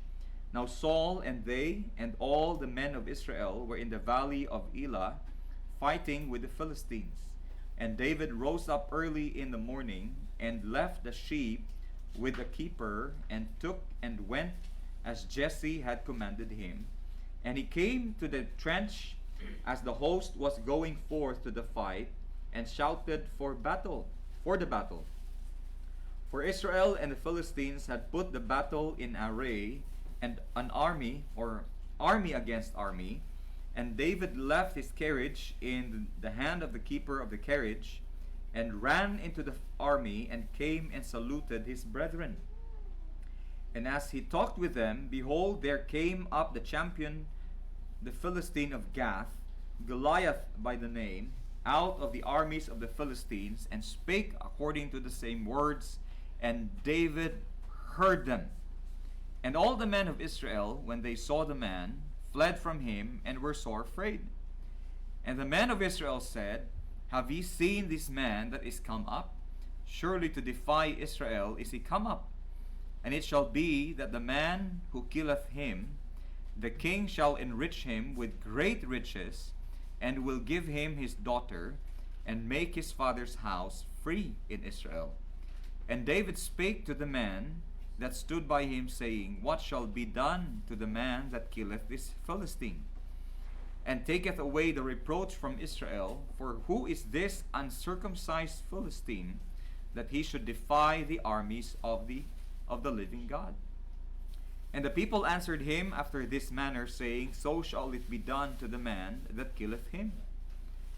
Now Saul and they, and all the men of Israel, were in the valley of Elah, fighting with the Philistines. And David rose up early in the morning, and left the sheep with the keeper, and took and went as Jesse had commanded him. And he came to the trench as the host was going forth to the fight, and shouted for the battle. For Israel and the Philistines had put the battle in array, and an army against army. And David left his carriage in the hand of the keeper of the carriage, and ran into the army, and came and saluted his brethren. And as he talked with them, behold, there came up the champion, the Philistine of Gath, Goliath by the name, out of the armies of the Philistines, and spake according to the same words, and David heard them. And all the men of Israel, when they saw the man, fled from him, and were sore afraid. And the men of Israel said, Have ye seen this man that is come up? Surely to defy Israel is he come up. And it shall be that the man who killeth him, the king shall enrich him with great riches, and will give him his daughter, and make his father's house free in Israel. And David spake to the man that stood by him, saying, What shall be done to the man that killeth this Philistine, and taketh away the reproach from Israel? For who is this uncircumcised Philistine, that he should defy the armies of the living God? And the people answered him after this manner, saying, So shall it be done to the man that killeth him.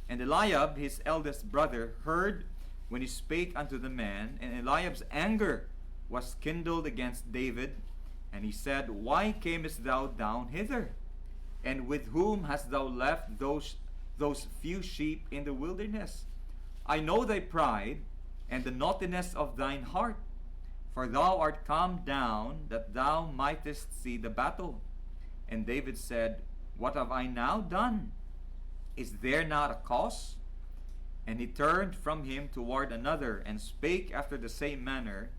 And Eliab his eldest brother heard when he spake unto the man, and Eliab's anger was kindled against David, and he said, Why camest thou down hither? And with whom hast thou left those few sheep in the wilderness? I know thy pride, and the naughtiness of thine heart. For thou art come down, that thou mightest see the battle. And David said, What have I now done? Is there not a cause? And he turned from him toward another, and spake after the same manner.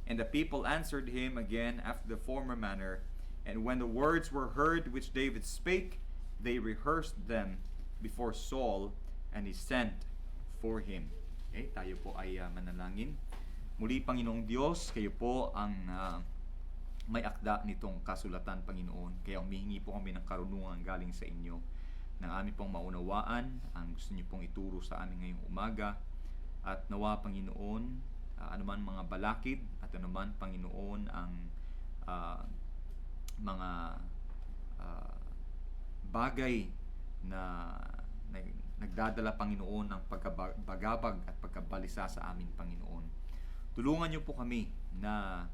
And the people answered him again after the former manner. And when the words were heard which David spake, they rehearsed them before Saul, and he sent for him. Okay, tayo po ay manalangin. Muli, Panginoong Diyos, kayo po ang may akda nitong kasulatan, Panginoon. Kaya humihingi po kami ng karunungan galing sa inyo, ng aming pong maunawaan ang gusto niyo pong ituro sa amin ngayong umaga. At nawa, Panginoon, anuman mga balakid at anuman, Panginoon, ang mga bagay na nagdadala, Panginoon, ng pagkabagabag at pagkabalisa sa amin, Panginoon. Tulungan niyo po kami na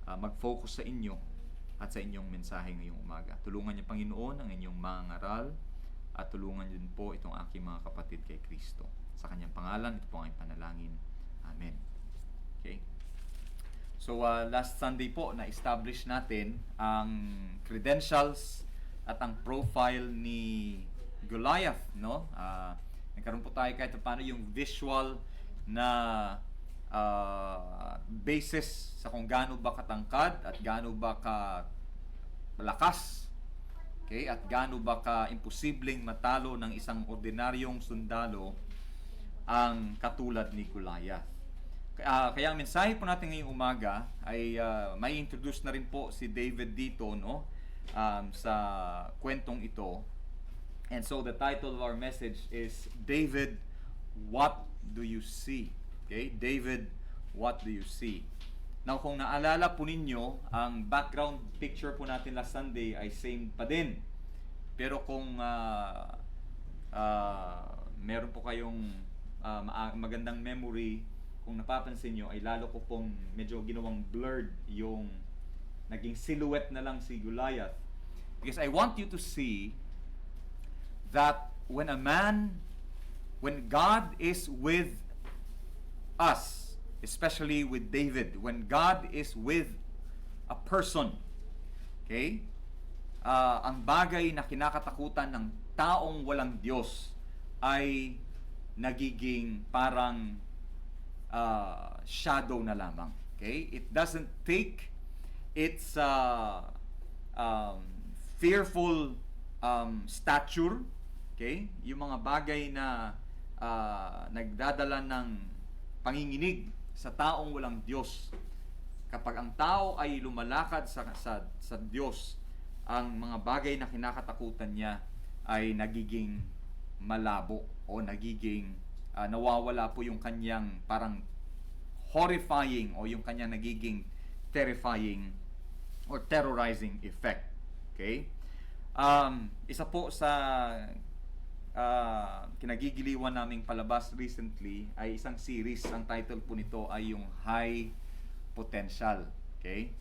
mag-focus sa inyo at sa inyong mensahe ngayong umaga. Tulungan niyo, Panginoon, ang inyong mga ngaral at tulungan niyo din po itong aking mga kapatid kay Kristo. Sa kanyang pangalan, ito po ang aking panalangin. Amen. Okay? So, last Sunday po, na-establish natin ang credentials at ang profile ni Goliath, no? Nagkaroon po tayo kahit paano yung visual na basis sa kung gaano ba katangkad at gaano ba malakas, okay? At gaano ba imposibleng matalo ng isang ordinaryong sundalo ang katulad ni Goliath. Kaya ang mensahe po natin ngayong umaga ay may introduce na rin po si David dito, no? Sa kwentong ito. And so the title of our message is David, What Do You See? Okay? David, What Do You See? Now, kung naalala po ninyo, ang background picture po natin last Sunday ay same pa din. Pero kung meron po kayong magandang memory, kung napapansin nyo, ay lalo ko pong medyo ginawang blurred yung naging silhouette na lang si Goliath. Because I want you to see that when God is with us, especially with David, when God is with a person, okay, ang bagay na kinakatakutan ng taong walang Diyos ay nagiging parang shadow na lamang. Okay? It doesn't take its fearful stature, okay? Yung mga bagay na nagdadala ng panginginig sa taong walang Diyos. Kapag ang tao ay lumalakad sa Diyos, ang mga bagay na kinakatakutan niya ay nagiging malabo o nagiging nawawala po yung kanyang parang horrifying o yung kanyang nagiging terrifying or terrorizing effect. Okay? Isa po sa kinagigiliwan naming palabas recently ay isang series. Ang title po nito ay yung High Potential. Okay?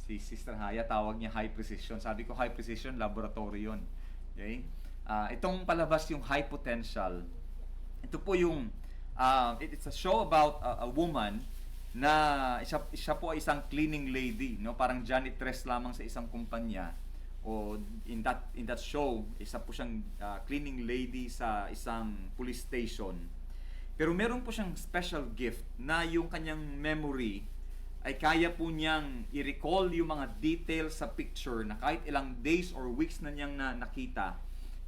Si Sister Haya tawag niya High Precision. Sabi ko High Precision, laboratory yun. Okay? Itong palabas yung High Potential. Ito po yung it's a show about a woman na siya po ay isang cleaning lady, no? Parang janitress lamang sa isang kumpanya. O in that show, isa po siyang cleaning lady sa isang police station. Pero meron po siyang special gift na yung kanyang memory ay kaya po niyang i-recall yung mga details sa picture na kahit ilang days or weeks na niyang nakita,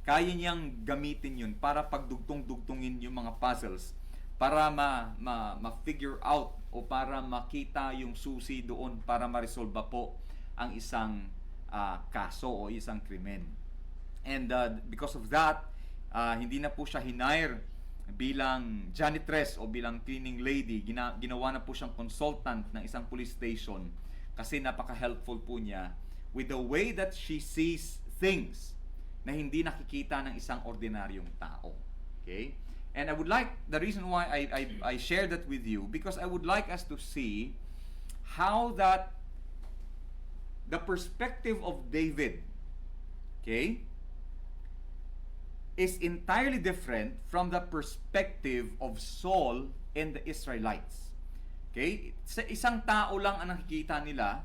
kaya niyang gamitin yun para pagdugtong-dugtungin yung mga puzzles, para ma-figure out o para makita yung susi doon para ma-resolve po ang isang kaso o isang krimen. And because of that, hindi na po siya hinire bilang janitress o bilang cleaning lady. Ginawa na po siyang consultant ng isang police station kasi napaka-helpful po niya with the way that she sees things na hindi nakikita ng isang ordinaryong tao. Okay? And I would like, the reason why I share that with you, because I would like us to see how that the perspective of David, okay, is entirely different from the perspective of Saul and the Israelites. Okay? Sa isang tao lang ang nakikita nila,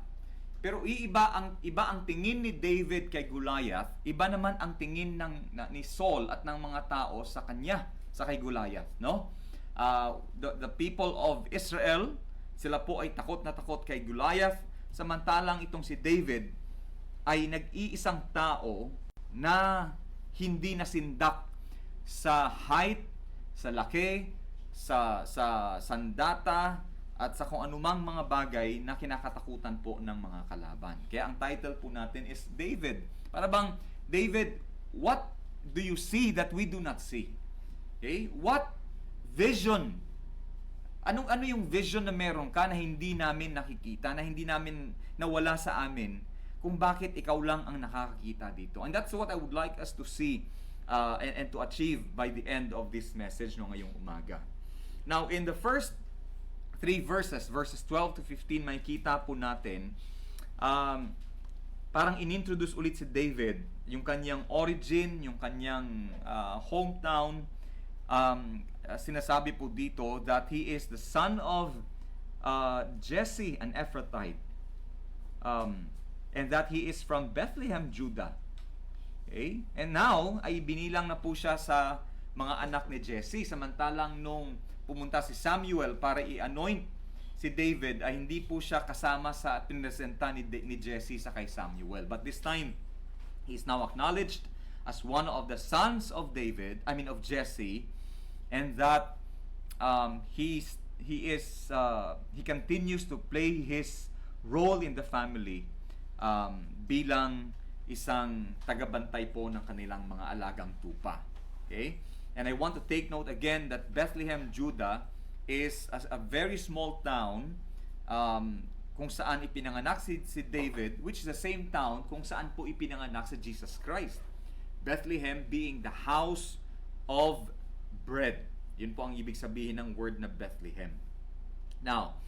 pero iba ang tingin ni David kay Goliath, iba naman ang tingin ni Saul at ng mga tao sa kanya, sa kay Goliath, no? The people of Israel, sila po ay takot na takot kay Goliath, samantalang itong si David ay nag-iisang tao na hindi nasindak sa height, sa laki, sa sandata, at sa kung anumang mga bagay na kinakatakutan po ng mga kalaban. Kaya ang title po natin is David. Para bang, David, what do you see that we do not see? Okay? What vision? Ano yung vision na meron ka na hindi namin nakikita, na hindi namin nawala sa amin, kung bakit ikaw lang ang nakakakita dito. And that's what I would like us to see and to achieve by the end of this message no ngayong umaga. Now, in the first 3 verses, verses 12 to 15, makikita po natin, parang inintroduce ulit si David, yung kanyang origin, yung kanyang hometown. Sinasabi po dito that he is the son of Jesse, an Ephrathite. And that he is from Bethlehem, Judah. Okay? And now, ay binilang na po siya sa mga anak ni Jesse. Samantalang nung pumunta si Samuel para i-anoint si David, ay hindi po siya kasama sa pinresenta ni Jesse sa kay Samuel. But this time, he is now acknowledged as one of the sons of of Jesse, and that he continues to play his role in the family bilang isang tagabantay po ng kanilang mga alagang tupa. Okay? And I want to take note again that Bethlehem, Judah is a very small town kung saan ipinanganak si David, which is the same town kung saan po ipinanganak si Jesus Christ. Bethlehem being the house of bread. Yun po ang ibig sabihin ng word na Bethlehem. Now,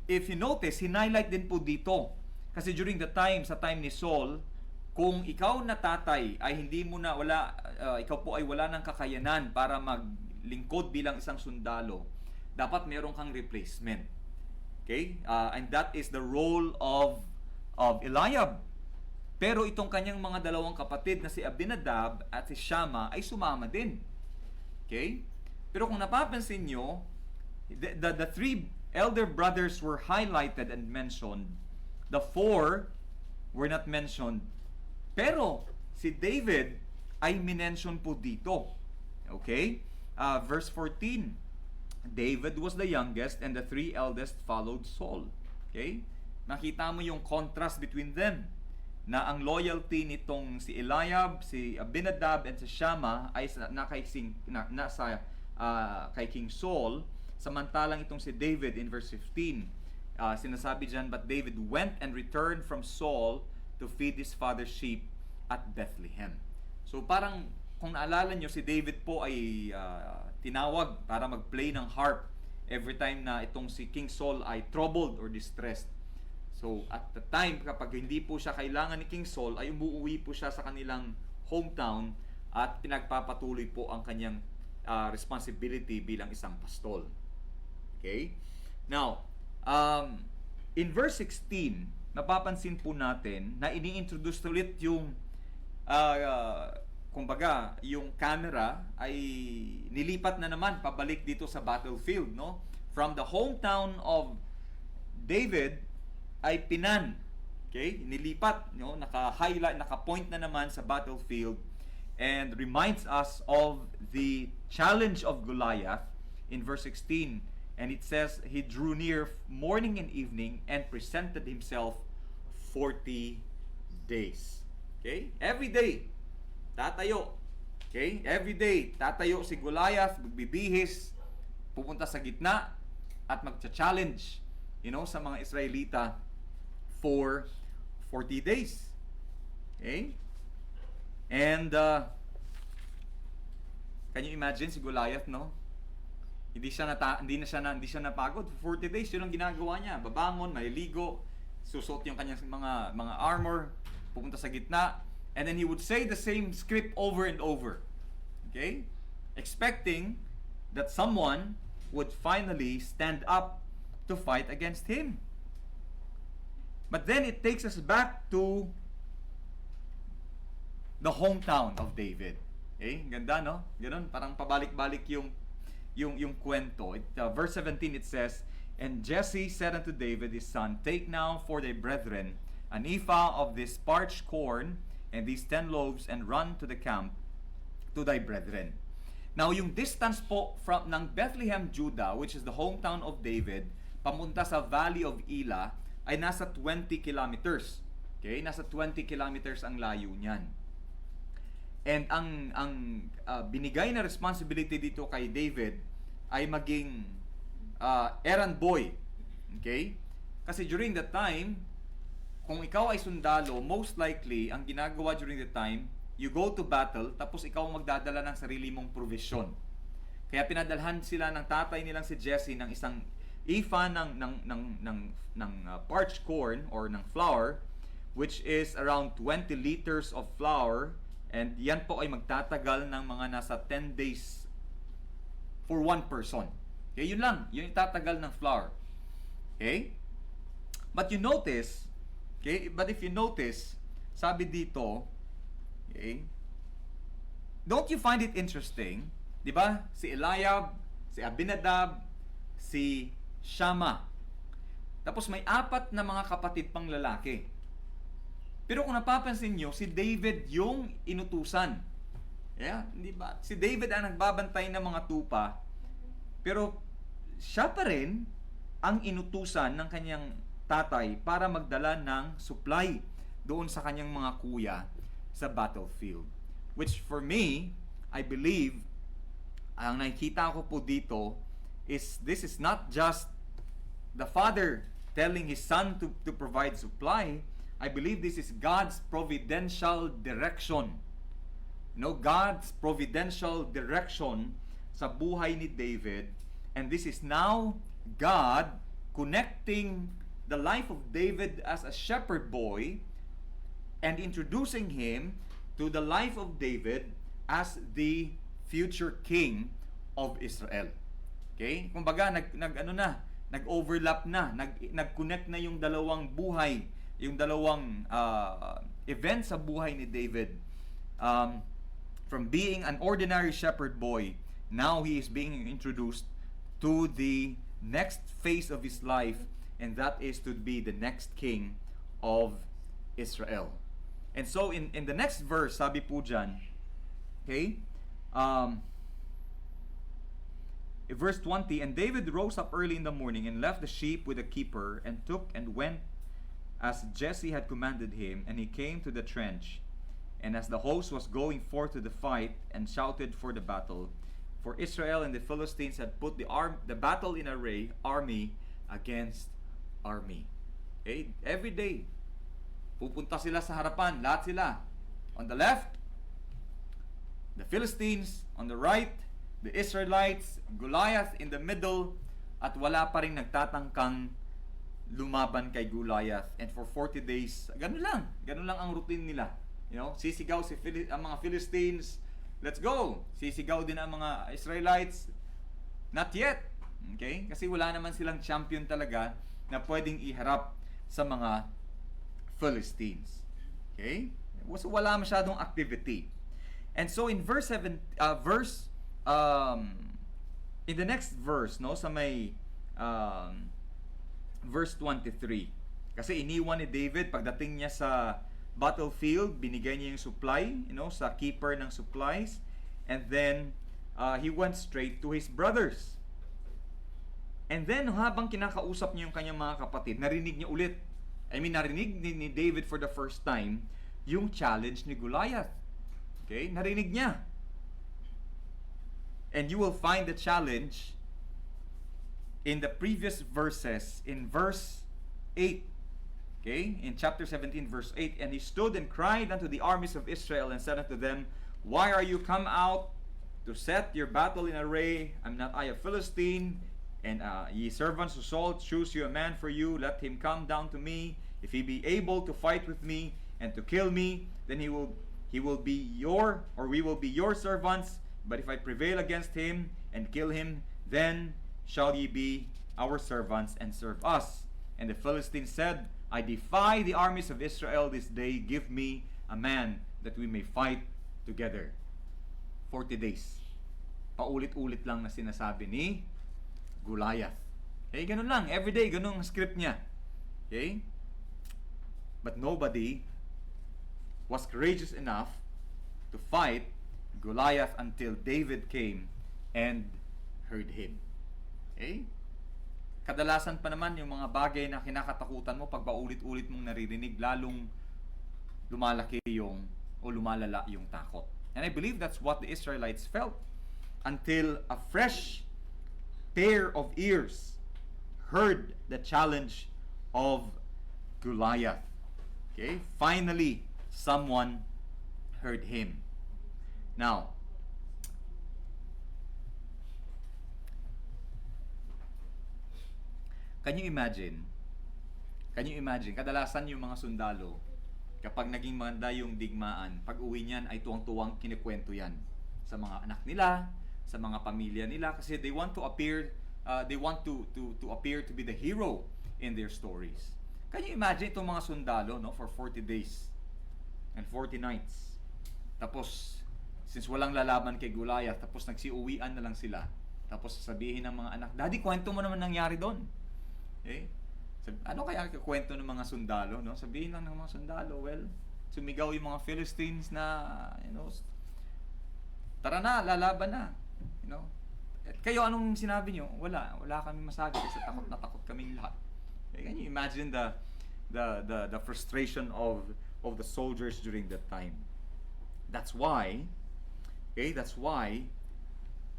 if you notice, hinighlight din po dito. Kasi during sa time ni Saul, kung ikaw na tatay ay ikaw po ay wala ng kakayanan para maglingkod bilang isang sundalo, dapat meron kang replacement. Okay? And that is the role of Eliab. Pero itong kanyang mga dalawang kapatid na si Abinadab at si Shammah ay sumama din. Okay? Pero kung napapansin nyo, the 3 elder brothers were highlighted and mentioned. The 4 were not mentioned. Pero si David ay minention po dito. Okay? Verse 14. David was the youngest and the 3 eldest followed Saul. Okay? Makita mo yung contrast between them. Na ang loyalty nitong si Eliab, si Abinadab, and si Shammah ay nasa kay King Saul, samantalang itong si David in verse 15, sinasabi dyan, but David went and returned from Saul to feed his father's sheep at Bethlehem. So parang, kung naalala nyo, si David po ay tinawag para mag-play ng harp every time na itong si King Saul ay troubled or distressed. So, at the time, kapag hindi po siya kailangan ni King Saul, ay umuwi po siya sa kanilang hometown at pinagpapatuloy po ang kanyang responsibility bilang isang pastol. Okay? Now, in verse 16, napapansin po natin na ini-introduce ulit yung kumbaga, yung camera ay nilipat na naman pabalik dito sa battlefield, no? From the hometown of David ay pinan. Okay? Nilipat, no? Naka-highlight, naka-point na naman sa battlefield and reminds us of the challenge of Goliath in verse 16. And it says, he drew near morning and evening and presented himself 40 days. Okay? Every day, tatayo. Okay? Every day, tatayo si Goliath, magbibihis, pupunta sa gitna, at magcha-challenge, sa mga Israelita for 40 days. Okay? And, can you imagine si Goliath, no? Hindi siya napagod for 40 days. Yun ang ginagawa niya. Babangon, maliligo, susuot yung kanyang mga armor, pupunta sa gitna, and then he would say the same script over and over. Okay? Expecting that someone would finally stand up to fight against him. But then it takes us back to the hometown of David. Okay? Ganda, no? Ganun, parang pabalik-balik yung kwento. Verse 17, it says, and Jesse said unto David his son, take now for thy brethren an ephah of this parched corn and these 10 loaves, and run to the camp to thy brethren. Now, yung distance po ng Bethlehem, Judah, which is the hometown of David, pamunta sa Valley of Elah, ay nasa 20 kilometers. Okay? Nasa 20 kilometers ang layo niyan. And ang binigay na responsibility dito kay David ay maging errand boy. Okay? Kasi during that time, kung ikaw ay sundalo, most likely, ang ginagawa during the time, you go to battle, tapos ikaw ang magdadala ng sarili mong provision. Kaya pinadalhan sila ng tatay nilang si Jesse ng isang ifa ng parched corn or ng flour, which is around 20 liters of flour, and yan po ay magtatagal ng mga nasa 10 days for one person. Okay, yun lang. Yun yung tatagal ng flour. Okay? But you notice, okay, but if you notice, sabi dito, okay, don't you find it interesting, di ba? Si Eliab, si Abinadab, si Shama. Tapos may 4 na mga kapatid pang lalaki. Pero kung napapansin nyo, si David yung inutusan. Yeah, di ba? Si David ang nagbabantay ng mga tupa, pero siya pa rin ang inutusan ng kanyang tatay para magdala ng supply doon sa kanyang mga kuya sa battlefield. Which for me, I believe, ang nakikita ko po dito is this is not just the father telling his son to provide supply. I believe this is God's providential direction. You know, God's providential direction sa buhay ni David. And this is now God connecting the life of David as a shepherd boy and introducing him to the life of David as the future king of Israel. Okay? Kumbaga nag-overlap na, nag-connect na yung dalawang buhay, yung dalawang events sa buhay ni David. From being an ordinary shepherd boy, now he is being introduced to the next phase of his life, and that is to be the next king of Israel. And so in the next verse, sabi po dyan, okay, verse 20, and David rose up early in the morning and left the sheep with the keeper and took and went as Jesse had commanded him, and he came to the trench. And as the host was going forth to the fight and shouted for the battle, for Israel and the Philistines had put the battle in array, army against army. Okay? Every day, pupunta sila sa harapan, lahat sila. On the left, the Philistines. On the right, the Israelites. Goliath in the middle. At wala pa rin nagtatangkang lumaban kay Goliath. And for 40 days, ganun lang ang routine nila. You know, sisigaw ang mga Philistines, let's go. Sisigaw din ang mga Israelites, not yet. Okay? Kasi wala naman silang champion talaga na pwedeng iharap sa mga Philistines. Okay? So wala masyadong activity. And so in in the next verse, no, sa may verse 23. Kasi iniwan ni David pagdating niya sa battlefield, binigay niya yung supply, you know, sa keeper ng supplies, and then he went straight to his brothers. And then habang kinakausap niya yung kanyang mga kapatid, narinig niya ulit. Narinig ni David for the first time yung challenge ni Goliath. Okay? Narinig niya. And you will find the challenge in the previous verses, in verse 8. Okay, in chapter 17, verse 8, and he stood and cried unto the armies of Israel and said unto them, why are you come out to set your battle in array? Am not I a Philistine? And ye servants of Saul, choose you a man for you, let him come down to me. If he be able to fight with me and to kill me, then we will be your servants. But if I prevail against him and kill him, then shall ye be our servants and serve us. And the Philistines said, I defy the armies of Israel this day. Give me a man that we may fight together. 40 days. Paulit-ulit lang na sinasabi ni Goliath. Okay, ganun lang. Every day, ganun ang script niya. Okay? But nobody was courageous enough to fight Goliath until David came and heard him. Okay? Kadalasan pa naman yung mga bagay na kinakatakutan mo pag paulit-ulit mong naririnig, lalong lumalaki lumalala yung takot. And I believe that's what the Israelites felt until a fresh pair of ears heard the challenge of Goliath. Okay? Finally, someone heard him. Now, can you imagine? Kadalasan yung mga sundalo, kapag naging maganda yung digmaan, pag uwi niyan ay tuwang-tuwang kinikwento yan sa mga anak nila, sa mga pamilya nila, kasi they want to appear, to appear to be the hero in their stories. Can you imagine itong mga sundalo, no, for 40 days and 40 nights? Tapos, since walang lalaban kay Goliath, tapos nagsiuwian na lang sila. Tapos sasabihin ng mga anak, Daddy, kwento mo naman nangyari doon. Okay? Ano kaya kwento ng mga sundalo, no? Sabihin lang ng mga sundalo, well, sumigaw yung mga Philistines na, tara na, lalaban na. At kayo, anong sinabi nyo? Wala kami masabi kasi takot na takot kaming lahat. Okay? Can you imagine the frustration of the soldiers during that time? That's why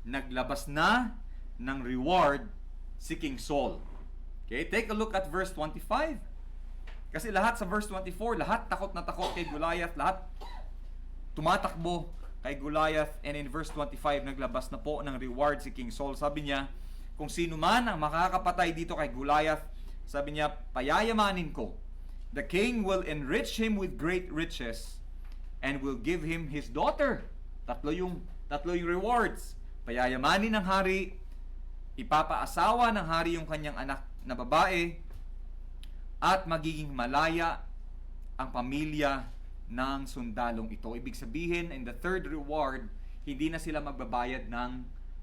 naglabas na ng reward si King Saul. Okay, take a look at verse 25. Kasi lahat sa verse 24, lahat takot na takot kay Goliath, lahat tumatakbo kay Goliath, and in verse 25 naglabas na po ng reward si King Saul. Sabi niya, kung sino man ang makakapatay dito kay Goliath, sabi niya, payayamanin ko. The king will enrich him with great riches and will give him his daughter. Tatlo yung rewards. Payayamanin ng hari, ipapaasawa ng hari yung kanyang anak na babae, at magiging malaya ang pamilya ng sundalong ito. Ibig sabihin, in the third reward, hindi na sila magbabayad ng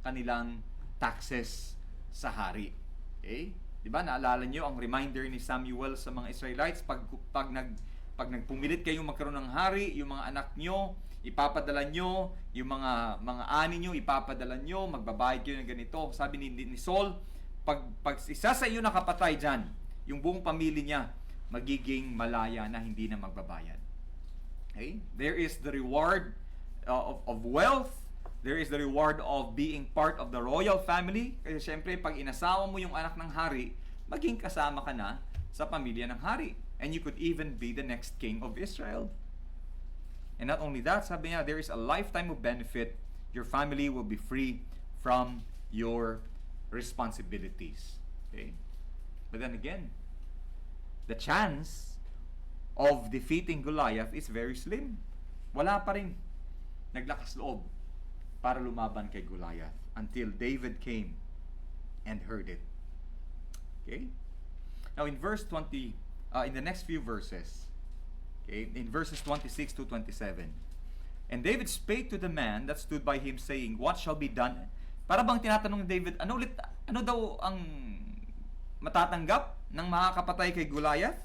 kanilang taxes sa hari. Okay? Diba? Naalala nyo ang reminder ni Samuel sa mga Israelites, pag nagpumilit kayong magkaroon ng hari, yung mga anak nyo, ipapadala nyo, yung mga ani nyo, ipapadala nyo, magbabayad kayo ng ganito. Sabi ni Saul, pag isa sa iyo nakapatay dyan, yung buong pamilya niya, magiging malaya na hindi na magbabayad. Okay? There is the reward of wealth. There is the reward of being part of the royal family. Kasi syempre, pag inasawa mo yung anak ng hari, maging kasama ka na sa pamilya ng hari. And you could even be the next king of Israel. And not only that, sabi niya, there is a lifetime of benefit. Your family will be free from your responsibilities. Okay? But then again, the chance of defeating Goliath is very slim. Wala pa rin naglakas loob para lumaban kay Goliath until David came and heard it. Okay? Now in verse 20, in the next few verses, okay, in verses 26 to 27, and David spake to the man that stood by him, saying, What shall be done? Para bang tinatanong ni David, ano daw ang matatanggap ng makakapatay kay Goliath?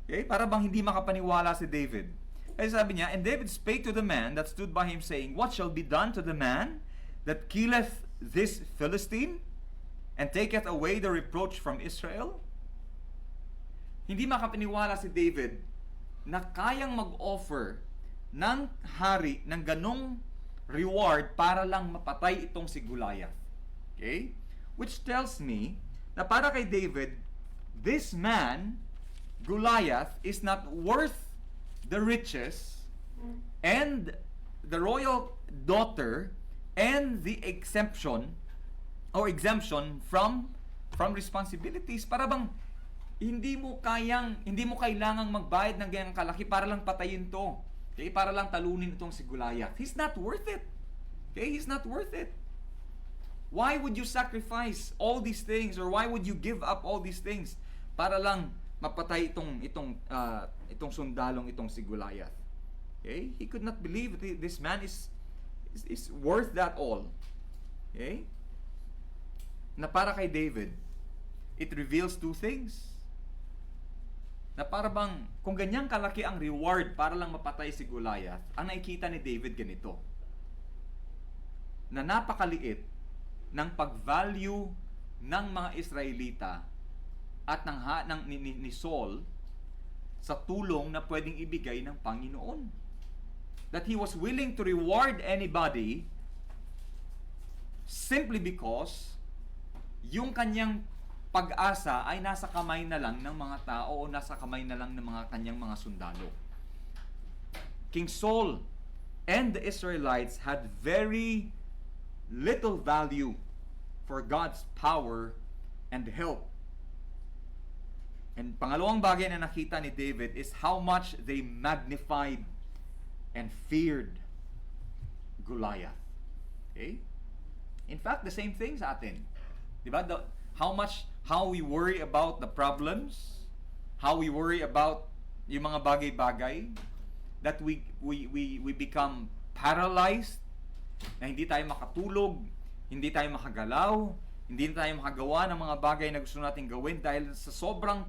Okay? Para bang hindi makapaniwala si David. Kasi sabi niya, and David spake to the man that stood by him, saying, What shall be done to the man that killeth this Philistine, and taketh away the reproach from Israel? Hindi makapaniwala si David na kayang mag-offer ng hari ng ganong reward para lang mapatay itong si Goliath. Okay? Which tells me na para kay David, this man, Goliath, is not worth the riches and the royal daughter and the exemption from responsibilities. Para bang hindi mo kailangang magbayad ng ganyang kalaki para lang patayin to. Okay, para lang talunin itong si Goliath. He's not worth it. Okay, he's not worth it. Why would you sacrifice all these things, or why would you give up all these things para lang mapatay itong sundalong itong si Goliath? Okay? He could not believe that this man is worth that all. Okay? Na para kay David, it reveals two things. Na para bang, kung ganyang kalaki ang reward para lang mapatay si Goliath, ang nakikita ni David ganito, na napakaliit ng pag-value ng mga Israelita at ni Saul sa tulong na pwedeng ibigay ng Panginoon. That he was willing to reward anybody simply because yung kanyang pag-asa ay nasa kamay na lang ng mga tao o nasa kamay na lang ng mga kanyang mga sundalo. King Saul and the Israelites had very little value for God's power and help. And pangalawang bagay na nakita ni David is how much they magnified and feared Goliath. Okay? In fact, the same thing sa atin. Diba? How we worry about the problems, how we worry about yung mga bagay-bagay, that we become paralyzed, na hindi tayo makatulog, hindi tayo makagalaw, hindi tayo makagawa ng mga bagay na gusto nating gawin dahil sa sobrang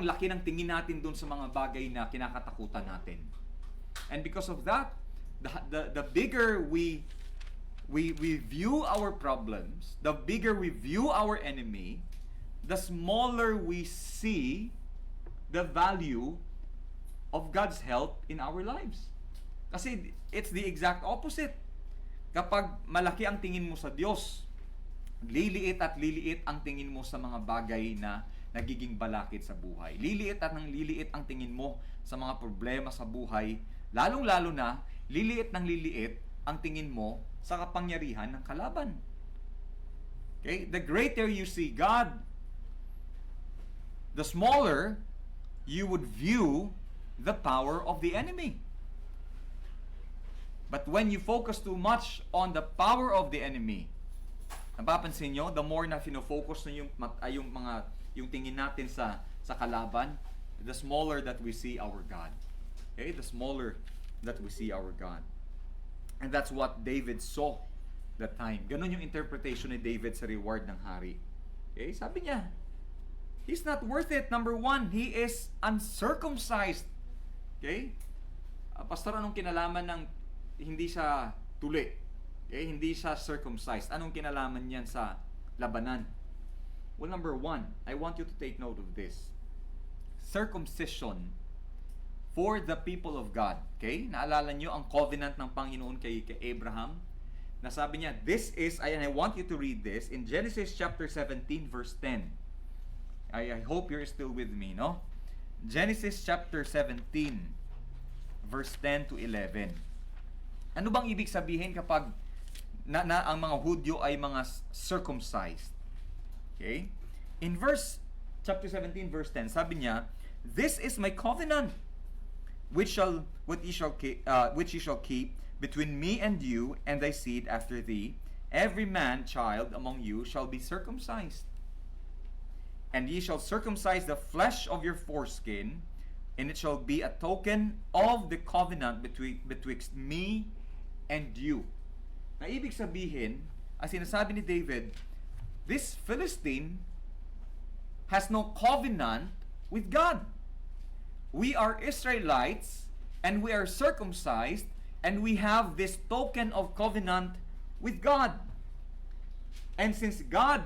laki ng tingin natin dun sa mga bagay na kinakatakutan natin. And because of that, the bigger we view our problems, the bigger we view our enemy, the smaller we see the value of God's help in our lives. Kasi it's the exact opposite. Kapag malaki ang tingin mo sa Diyos, liliit at liliit ang tingin mo sa mga bagay na nagiging balakid sa buhay. Liliit at nang liliit ang tingin mo sa mga problema sa buhay, lalong-lalo na liliit ng liliit ang tingin mo sa kapangyarihan ng kalaban. Okay? The greater you see God, the smaller you would view the power of the enemy. But when you focus too much on the power of the enemy, napapansin nyo, the more na fino-focus na yung tingin natin sa kalaban, the smaller that we see our God. Okay? The smaller that we see our God. And that's what David saw that time. Ganun yung interpretation ni David sa reward ng hari. Okay? Sabi niya, he's not worth it. Number one, he is uncircumcised. Okay? Pastor, anong kinalaman ng hindi siya tuli? Okay? Hindi siya circumcised. Anong kinalaman niyan sa labanan? Well, number one, I want you to take note of this. Circumcision for the people of God. Okay? Naalala niyo ang covenant ng Panginoon kay Abraham? Nasabi niya, this is, and I want you to read this in Genesis chapter 17 verse 10. I hope you're still with me, no? Genesis chapter 17 verse 10 to 11. Ano bang ibig sabihin kapag ang mga Hudyo ay mga circumcised? Okay? In chapter 17 verse 10, sabi niya, this is my covenant which ye shall keep between me and you and thy seed after thee. Every man child among you shall be circumcised. And ye shall circumcise the flesh of your foreskin, and it shall be a token of the covenant betwixt me and you. Na ibig sabihin, ang sinasabi ni David, this Philistine has no covenant with God. We are Israelites, and we are circumcised, and we have this token of covenant with God. And since God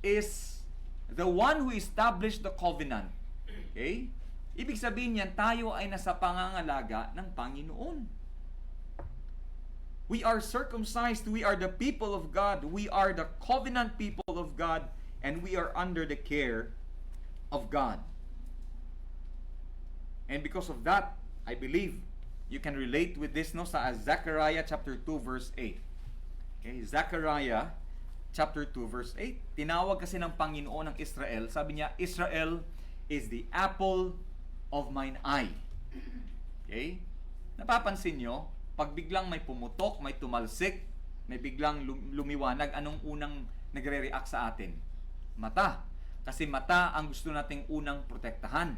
is the one who established the covenant, okay? Ibig sabihin niyan, tayo ay nasa pangangalaga ng Panginoon. We are circumcised, we are the people of God, we are the covenant people of God, and we are under the care of God. And because of that, I believe you can relate with this no sa Zechariah chapter 2 verse 8. Okay, Zechariah chapter 2 verse 8. Tinawag kasi ng Panginoon ng Israel, sabi niya, Israel is the apple of mine eye. Okay? Napapansin nyo, pag biglang may pumutok, may tumalsik, may biglang lumiwanag, anong unang nagre-react sa atin? Mata. Kasi mata ang gusto nating unang protektahan.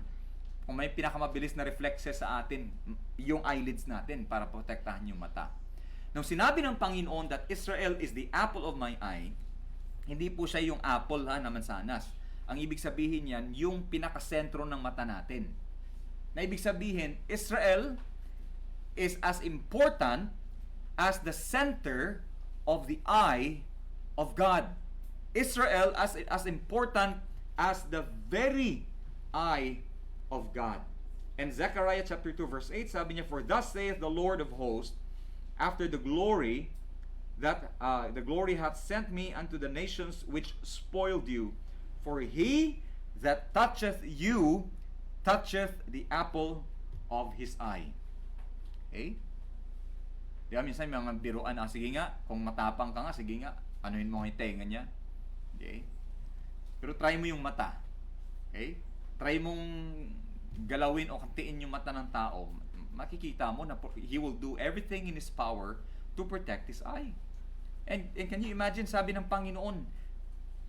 Kung may pinakamabilis na reflexes sa atin, yung eyelids natin para protektahan yung mata. Nung sinabi ng Panginoon that Israel is the apple of my eye, hindi po siya yung apple na mansanas. Ang ibig sabihin yan, yung pinakasentro ng mata natin. Na ibig sabihin, Israel is as important as the center of the eye of God. Israel as important as the very eye of God. And Zechariah chapter 2 verse 8, sabi niya, for thus saith the Lord of hosts, after the glory that the glory hath sent me unto the nations which spoiled you. For he that toucheth you toucheth the apple of his eye. Okay? Di ba, minsan may mga biruan, sige nga, kung matapang ka nga, sige nga, anuhin mo yung tenga niya. Okay? Pero try mo yung mata. Okay? Try mong galawin o kantiin yung mata ng tao. Makikita mo na he will do everything in his power to protect his eye. And can you imagine, sabi ng Panginoon,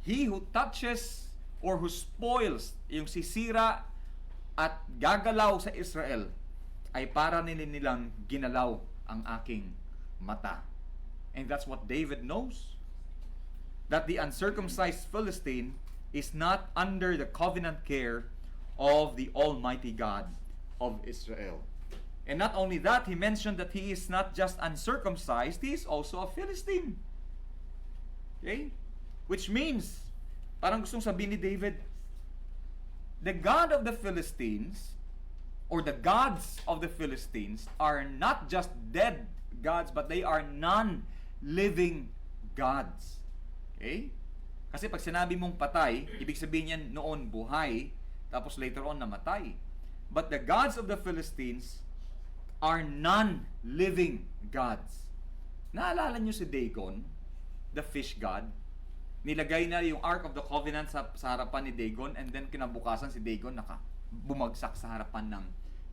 he who touches or who spoils, yung sisira at gagalaw sa Israel, ay para nilang ginalaw ang aking mata. And that's what David knows. That the uncircumcised Philistine is not under the covenant care of the Almighty God of Israel. And not only that, he mentioned that he is not just uncircumcised, he is also a Philistine. Okay? Which means, parang gustong sabihin ni David, the God of the Philistines, or the gods of the Philistines, are not just dead gods, but they are non-living gods. Okay? Kasi pag sinabi mong patay, ibig sabihin yan noon buhay, tapos later on namatay. But the gods of the Philistines are non-living gods. Naalala nyo si Dagon, the fish god? Nilagay na yung Ark of the Covenant sa harapan ni Dagon, and then kinabukasan si Dagon bumagsak sa harapan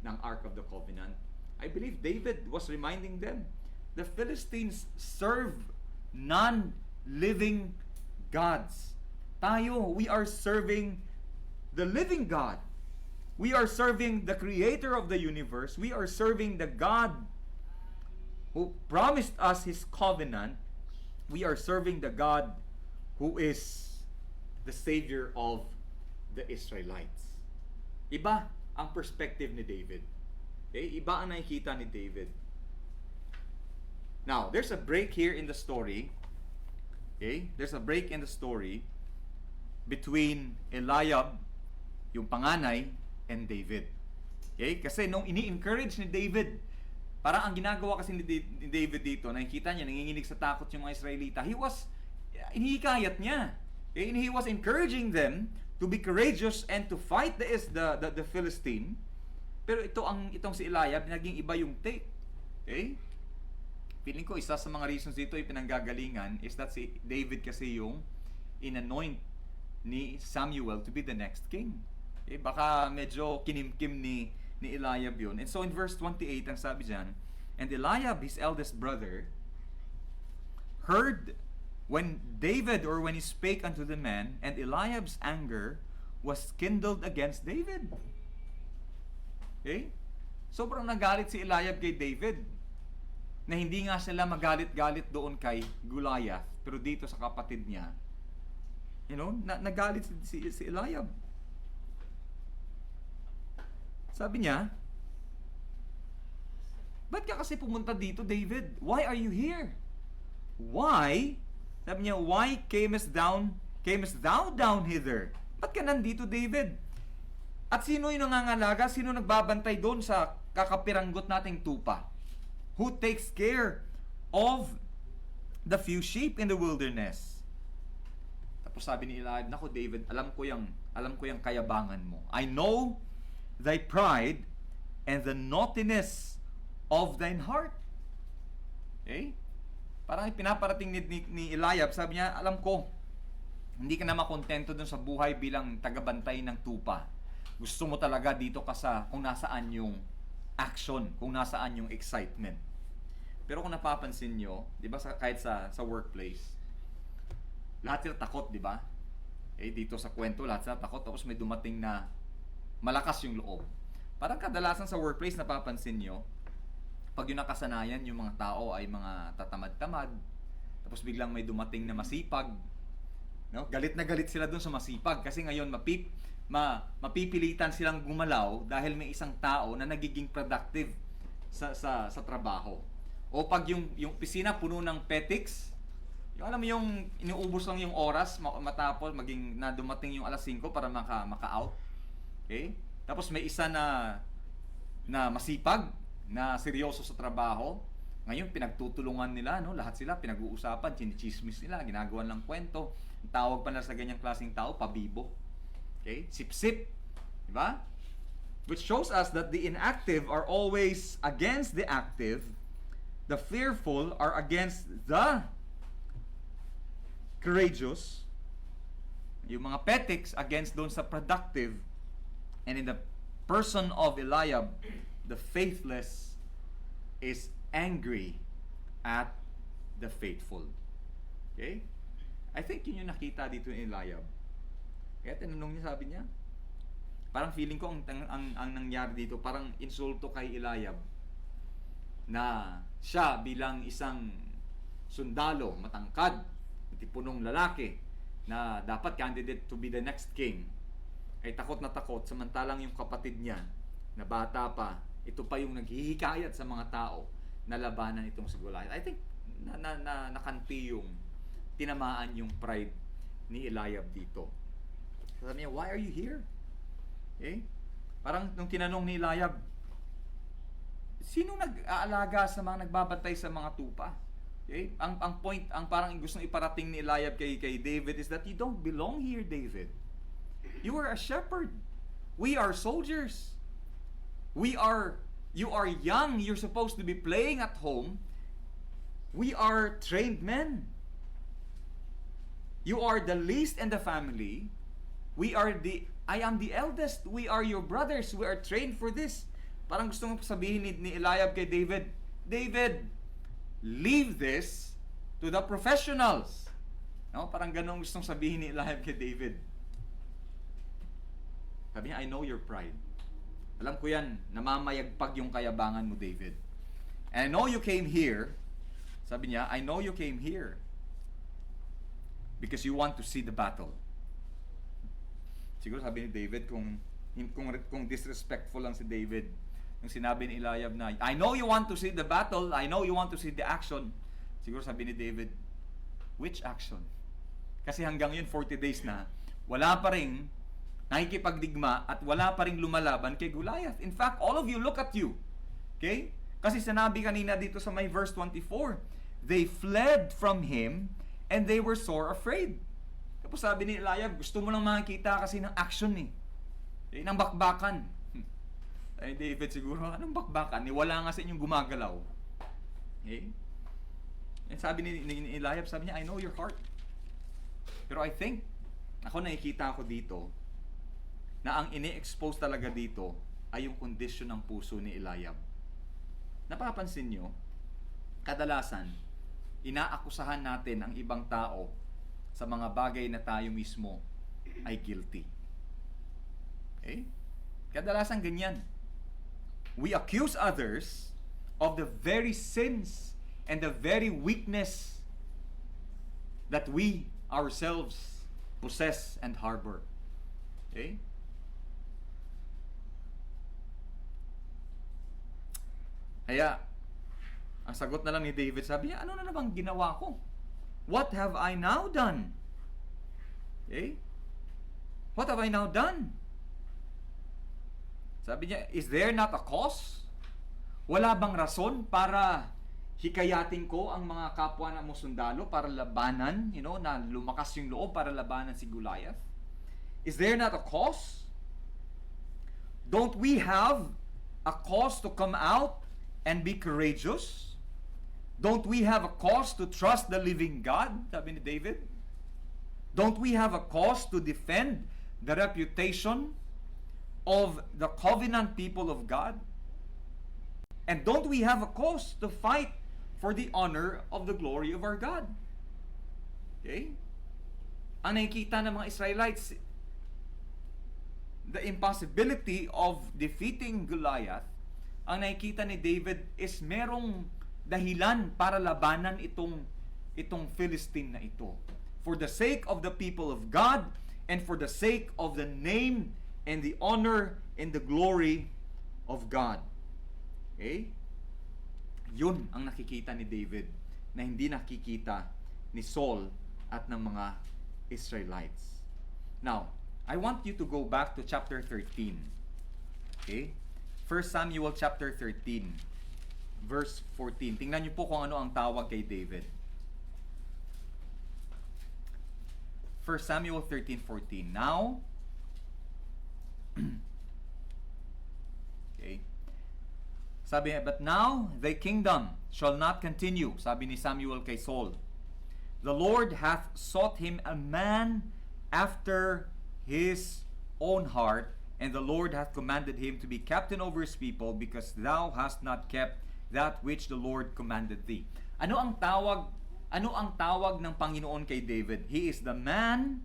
ng Ark of the Covenant. I believe David was reminding them, the Philistines serve non-living gods. Tayo, we are serving the living God. We are serving the creator of the universe. We are serving the God who promised us his covenant. We are serving the God who is the Savior of the Israelites. Iba ang perspective ni David. Okay? Iba ang nakikita ni David. Now, there's a break here in the story. Okay? There's a break in the story between Eliab, yung panganay, and David. Okay? Kasi nung ini-encourage ni David, parang ang ginagawa kasi ni David dito, nakikita niya, nanginginig sa takot yung mga Israelita. Hinihikayat niya. Okay? And he was encouraging them to be courageous and to fight the Philistine. Pero itong si Eliab, naging iba yung take. Okay? Feeling ko isa sa mga reasons dito ay pinanggagalingan is that si David kasi yung in-anoint ni Samuel to be the next king. Okay? Baka medyo kinimkim ni Eliab yun. And so in verse 28, ang sabi dyan, and Eliab, his eldest brother, heard when David, or when he spake unto the men, and Eliab's anger was kindled against David. Okay? Sobrang nagalit si Eliab kay David, na hindi nga sila magalit-galit doon kay Goliath, pero dito sa kapatid niya, nagalit si Eliab. Sabi niya, ba't ka kasi pumunta dito, David? Why are you here? Why? Sabi niya, why camest thou down hither? Ba't ka nandito, David? At sino yung nangangalaga? Sino nagbabantay doon sa kakapiranggot nating tupa? Who takes care of the few sheep in the wilderness? Tapos sabi ni Eliab, nako David, alam ko yung kayabangan mo. I know thy pride and the naughtiness of thine heart. Okay? Parang pinaparating ni Eliab, sabi niya, alam ko, hindi ka na makontento dun sa buhay bilang tagabantay ng tupa. Gusto mo talaga dito ka kung nasaan yung action, kung nasaan yung excitement. Pero kung napapansin nyo, di ba, kahit sa workplace, lahat sila takot, di ba? Dito sa kwento, lahat sila takot, tapos may dumating na malakas yung loob. Parang kadalasan sa workplace, napapansin nyo, pag yung nakasanayan, yung mga tao ay mga tatamad-tamad, tapos biglang may dumating na masipag, galit na galit sila dun sa masipag, kasi ngayon mapipilitan silang gumalaw dahil may isang tao na nagiging productive sa trabaho. O pag yung opisina puno ng petics, alam mo yung inuubos lang yung oras matapos maging na dumating yung alas 5 para maka-out. Okay? Tapos may isa na masipag, na seryoso sa trabaho, Ngayon, pinagtutulungan nila, no? Lahat sila pinag-uusapan, chinichismis nila, ginagawan ng kwento. Ang tawag pa na sa ganyang klaseng tao, pabibo. Okay? Sip-sip. Diba? Which shows us that the inactive are always against the active. The fearful are against the courageous. Yung mga petics against doon sa productive. And in the person of Eliab, the faithless is angry at the faithful. Okay? I think yun yung nakita dito ni Eliab. Kaya tinanong niya, sabi niya, parang feeling ko ang nangyari dito, parang insulto kay Eliab na siya bilang isang sundalo, matangkad, matipunong lalaki na dapat candidate to be the next king, ay takot na takot, samantalang yung kapatid niya na bata pa, ito pa yung naghihikayat sa mga tao na labanan itong si Goliath. I think nakanti yung tinamaan yung pride ni Eliab dito. Sabi niya, why are you here? Okay? Parang nung tinanong ni Eliab, sino nag-aalaga sa mga nagbabantay sa mga tupa? Okay? Ang point, ang parang gustong iparating ni Eliab kay David is that you don't belong here, David. You are a shepherd. We are soldiers. You are young. You're supposed to be playing at home. We are trained men. You are the least in the family. I am the eldest. We are your brothers. We are trained for this. Parang gusto mong sabihin ni Eliab kay David, David, leave this to the professionals. No? Parang ganun gustong sabihin ni Eliab kay David. Sabi niya, I know your pride. Alam ko yan, namamayagpag yung kayabangan mo, David. And I know you came here. Sabi niya, I know you came here because you want to see the battle. Siguro sabi ni David, kung disrespectful lang si David, yung sinabi ni Eliab na, I know you want to see the battle, I know you want to see the action. Siguro sabi ni David, which action? Kasi hanggang yun, 40 days na, wala pa rin nakikipagdigma at wala pa rin lumalaban kay Goliath. In fact, all of you, look at you. Okay? Kasi sinabi kanina dito sa may verse 24, they fled from him and they were sore afraid. Tapos sabi ni Eliab, gusto mo lang makikita kasi ng action eh. Ng bakbakan. Ay David siguro, anong bakbakan? Wala nga sa inyong gumagalaw. Okay? And sabi ni Eliab, sabi niya, I know your heart. Pero I think, ako nakikita ko dito, na ang ini-expose talaga dito ay yung condition ng puso ni Eliab. Napapansin nyo, kadalasan, inaakusahan natin ang ibang tao sa mga bagay na tayo mismo ay guilty. Okay? Kadalasan ganyan. We accuse others of the very sins and the very weakness that we ourselves possess and harbor. Okay? Kaya, ang sagot na lang ni David, sabi niya, ano na namang ginawa ko? What have I now done? Okay? What have I now done? Sabi niya, is there not a cause? Wala bang rason para hikayatin ko ang mga kapwa na mo sundalo para labanan, na lumakas yung loob para labanan si Goliath? Is there not a cause? Don't we have a cause to come out and be courageous? Don't we have a cause to trust the living God? Sabi ni David. Don't we have a cause to defend the reputation of the covenant people of God? And don't we have a cause to fight for the honor of the glory of our God? Okay? Ang nakikita ng mga Israelites, the impossibility of defeating Goliath, ang nakikita ni David is merong dahilan para labanan itong Philistine na ito. For the sake of the people of God and for the sake of the name and the honor and the glory of God. Okay? Yun ang nakikita ni David na hindi nakikita ni Saul at ng mga Israelites. Now, I want you to go back to chapter 13. Okay? 1 Samuel chapter 13. verse 14. Tingnan niyo po kung ano ang tawag kay David. 1 Samuel 13:14. Now, okay. Sabi niya, but now thy kingdom shall not continue. Sabi ni Samuel kay Saul. The Lord hath sought him a man after his own heart, and the Lord hath commanded him to be captain over his people, because thou hast not kept that which the Lord commanded thee. Ano ang tawag ng Panginoon kay David? He is the man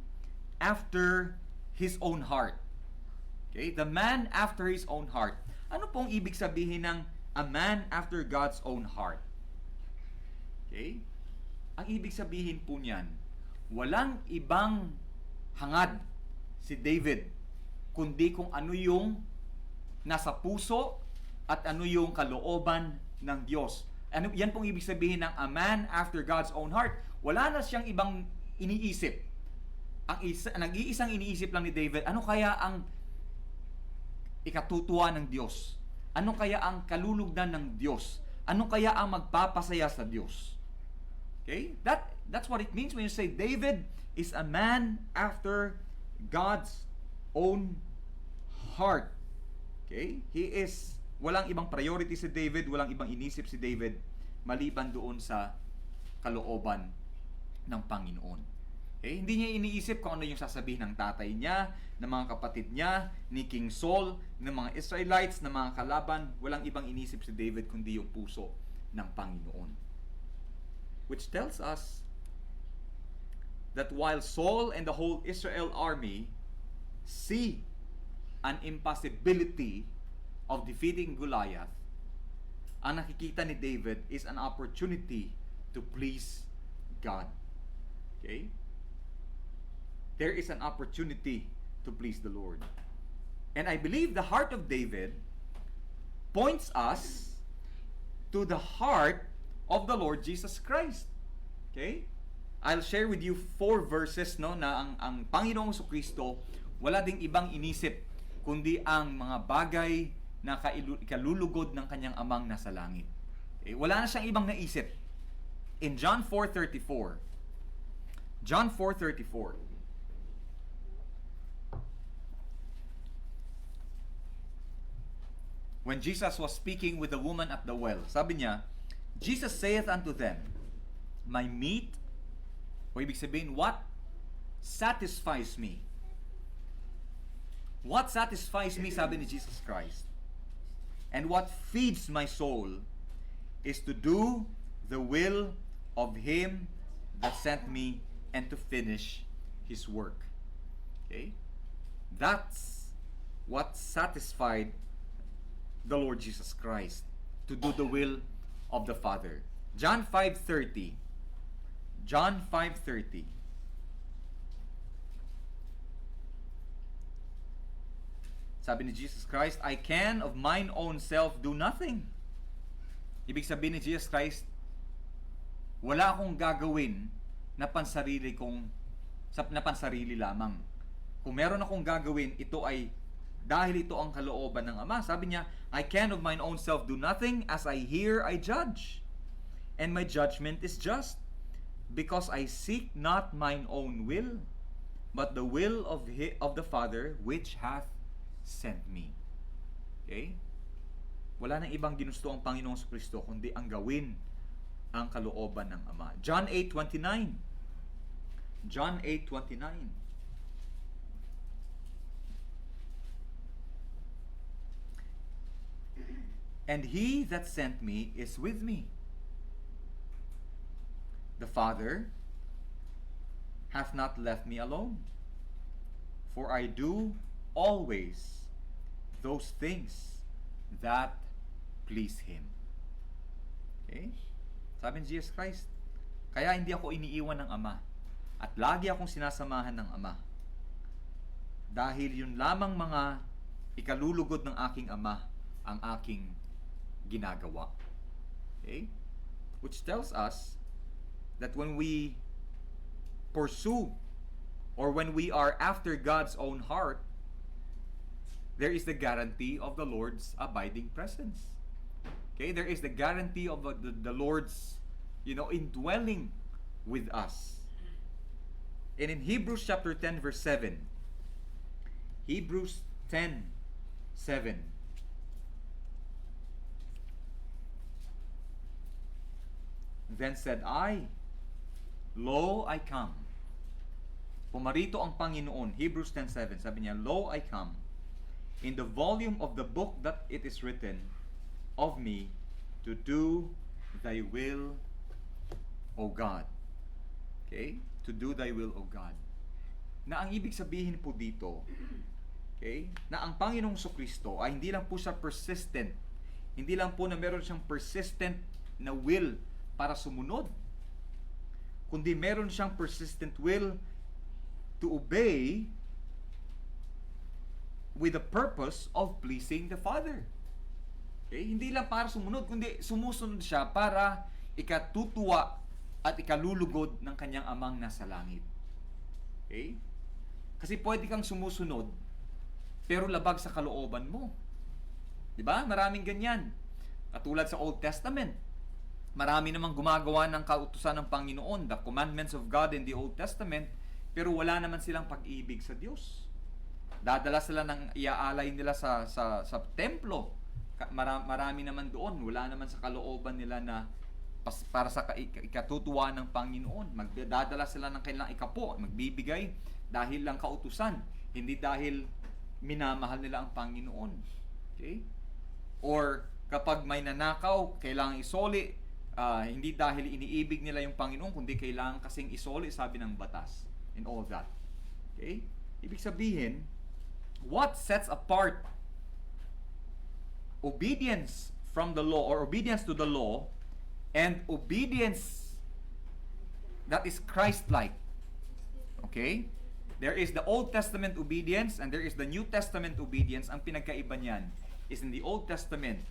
after his own heart. Okay? The man after his own heart. Ano pong ibig sabihin ng a man after God's own heart? Okay? Ang ibig sabihin po niyan, walang ibang hangad si David, kundi kung ano yung nasa puso at ano yung kalooban ng Diyos. Ano, yan pong ibig sabihin ng a man after God's own heart. Wala na siyang ibang iniisip. Nag-iisang iniisip lang ni David, ano kaya ang ikatutuwa ng Diyos? Ano kaya ang kalulugdan ng Diyos? Ano kaya ang magpapasaya sa Diyos? Okay? That's what it means when you say David is a man after God's own heart. Okay? Walang ibang priority si David, walang ibang inisip si David maliban doon sa kalooban ng Panginoon. Okay? Hindi niya iniisip kung ano yung sasabihin ng tatay niya, ng mga kapatid niya, ni King Saul, ng mga Israelites, ng mga kalaban. Walang ibang inisip si David kundi yung puso ng Panginoon. Which tells us that while Saul and the whole Israel army see an impossibility of defeating Goliath, ang nakikita ni David is an opportunity to please God. Okay? There is an opportunity to please the Lord. And I believe the heart of David points us to the heart of the Lord Jesus Christ. Okay? I'll share with you 4 verses na ang Panginoong Jesucristo wala ding ibang inisip kundi ang mga bagay na ikalulugod ng kanyang amang nasa langit. Okay? Wala na siyang ibang naisip. In John 4:34, John 4:34, when Jesus was speaking with the woman at the well, sabi niya, Jesus saith unto them, my meat, o ibig sabihin, what satisfies me? What satisfies me, sabi ni Jesus Christ, and what feeds my soul is to do the will of Him that sent me and to finish His work. Okay? That's what satisfied the Lord Jesus Christ, to do the will of the Father. John 5:30. John 5:30. Sabi ni Jesus Christ, I can of mine own self do nothing. Ibig sabihin ni Jesus Christ, wala akong gagawin na pansarili lamang. Kung meron akong gagawin, ito ay dahil ito ang kalooban ng Ama. Sabi niya, I can of mine own self do nothing, as I hear, I judge. And my judgment is just, because I seek not mine own will, but the will of the Father which hath sent me. Okay? Wala nang ibang ginusto ang Panginoong Jesucristo kundi ang gawin ang kalooban ng Ama. John 8:29. John 8:29. And he that sent me is with me. The Father hath not left me alone, for I do always those things that please Him. Okay? Sabi ni Jesus Christ, kaya hindi ako iniiwan ng Ama, at lagi akong sinasamahan ng Ama, dahil yun lamang mga ikalulugod ng aking Ama ang aking ginagawa. Okay? Which tells us that when we pursue or when we are after God's own heart, there is the guarantee of the Lord's abiding presence. Okay, there is the guarantee of the Lord's, indwelling with us. And in Hebrews chapter 10 verse 7, Hebrews 10:7, then said I, Lo, I come. Pumarito ang Panginoon. Hebrews 10:7, sabi niya, Lo, I come. In the volume of the book that it is written of me to do thy will, O God. Okay? To do thy will, O God. Na ang ibig sabihin po dito, okay, na ang Panginoong Kristo ay hindi lang po siya persistent. Hindi lang po na meron siyang persistent na will para sumunod, kundi meron siyang persistent will to obey with the purpose of pleasing the Father. Okay? Hindi lang para sumunod, kundi sumusunod siya para ikatutuwa at ikalulugod ng kanyang amang nasa langit. Okay? Kasi pwede kang sumusunod, pero labag sa kalooban mo. Diba? Maraming ganyan. Katulad sa Old Testament. Marami namang gumagawa ng kautusan ng Panginoon, the commandments of God in the Old Testament, pero wala naman silang pag-ibig sa Diyos. Dadala sila ng iaalay nila sa templo. Marami naman doon, wala naman sa kalooban nila na para sa ikatutuwa ng Panginoon. Magdadala sila ng kanilang ikapo, magbibigay dahil lang kautusan, hindi dahil minamahal nila ang Panginoon. Okay? Or kapag may nanakaw, kailangan isoli, hindi dahil iniibig nila yung Panginoon, kundi kailangan kasing isoli, sabi ng batas. And all that. Okay? Ibig sabihin, what sets apart obedience from the law, or obedience to the law, and obedience that is Christ-like? Okay? There is the Old Testament obedience and there is the New Testament obedience. Ang pinagkaiba niyan is in the Old Testament,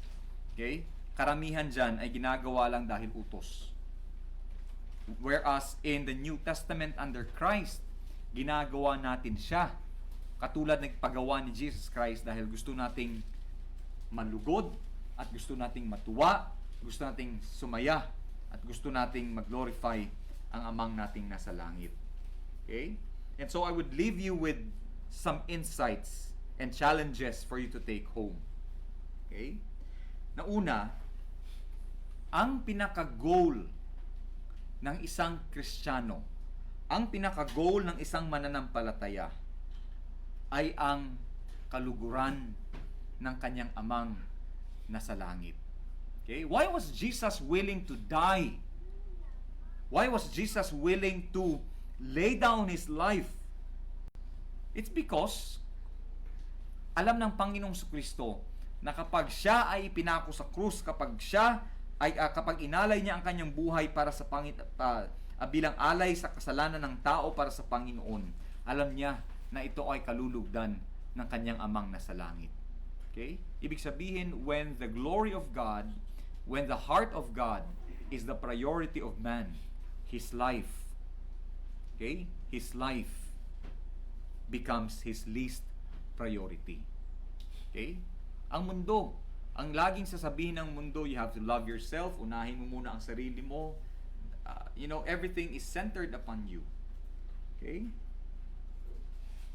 okay, karamihan dyan ay ginagawa lang dahil utos. Whereas in the New Testament under Christ, ginagawa natin siya. Katulad nagpagawa ni Jesus Christ dahil gusto nating malugod at gusto nating matuwa, gusto nating sumaya at gusto nating mag-glorify ang amang nating nasa langit. Okay? And so I would leave you with some insights and challenges for you to take home. Okay? Na una, ang pinaka-goal ng isang Kristiyano, ang pinaka-goal ng isang mananampalataya ay ang kaluguran ng kanyang amang nasa langit. Okay? Why was Jesus willing to die? Why was Jesus willing to lay down His life? It's because alam ng Panginoong Kristo na kapag siya ay ipinako sa krus, kapag siya ay kapag inalay niya ang kanyang buhay para sa bilang alay sa kasalanan ng tao para sa Panginoon, alam niya na ito ay kalulugdan ng kanyang amang nasa langit. Okay? Ibig sabihin, when the glory of God, when the heart of God is the priority of man, his life, okay? His life becomes his least priority. Okay? Ang mundo, ang laging sasabihin ng mundo, you have to love yourself, unahin mo muna ang sarili mo. Everything is centered upon you. Okay?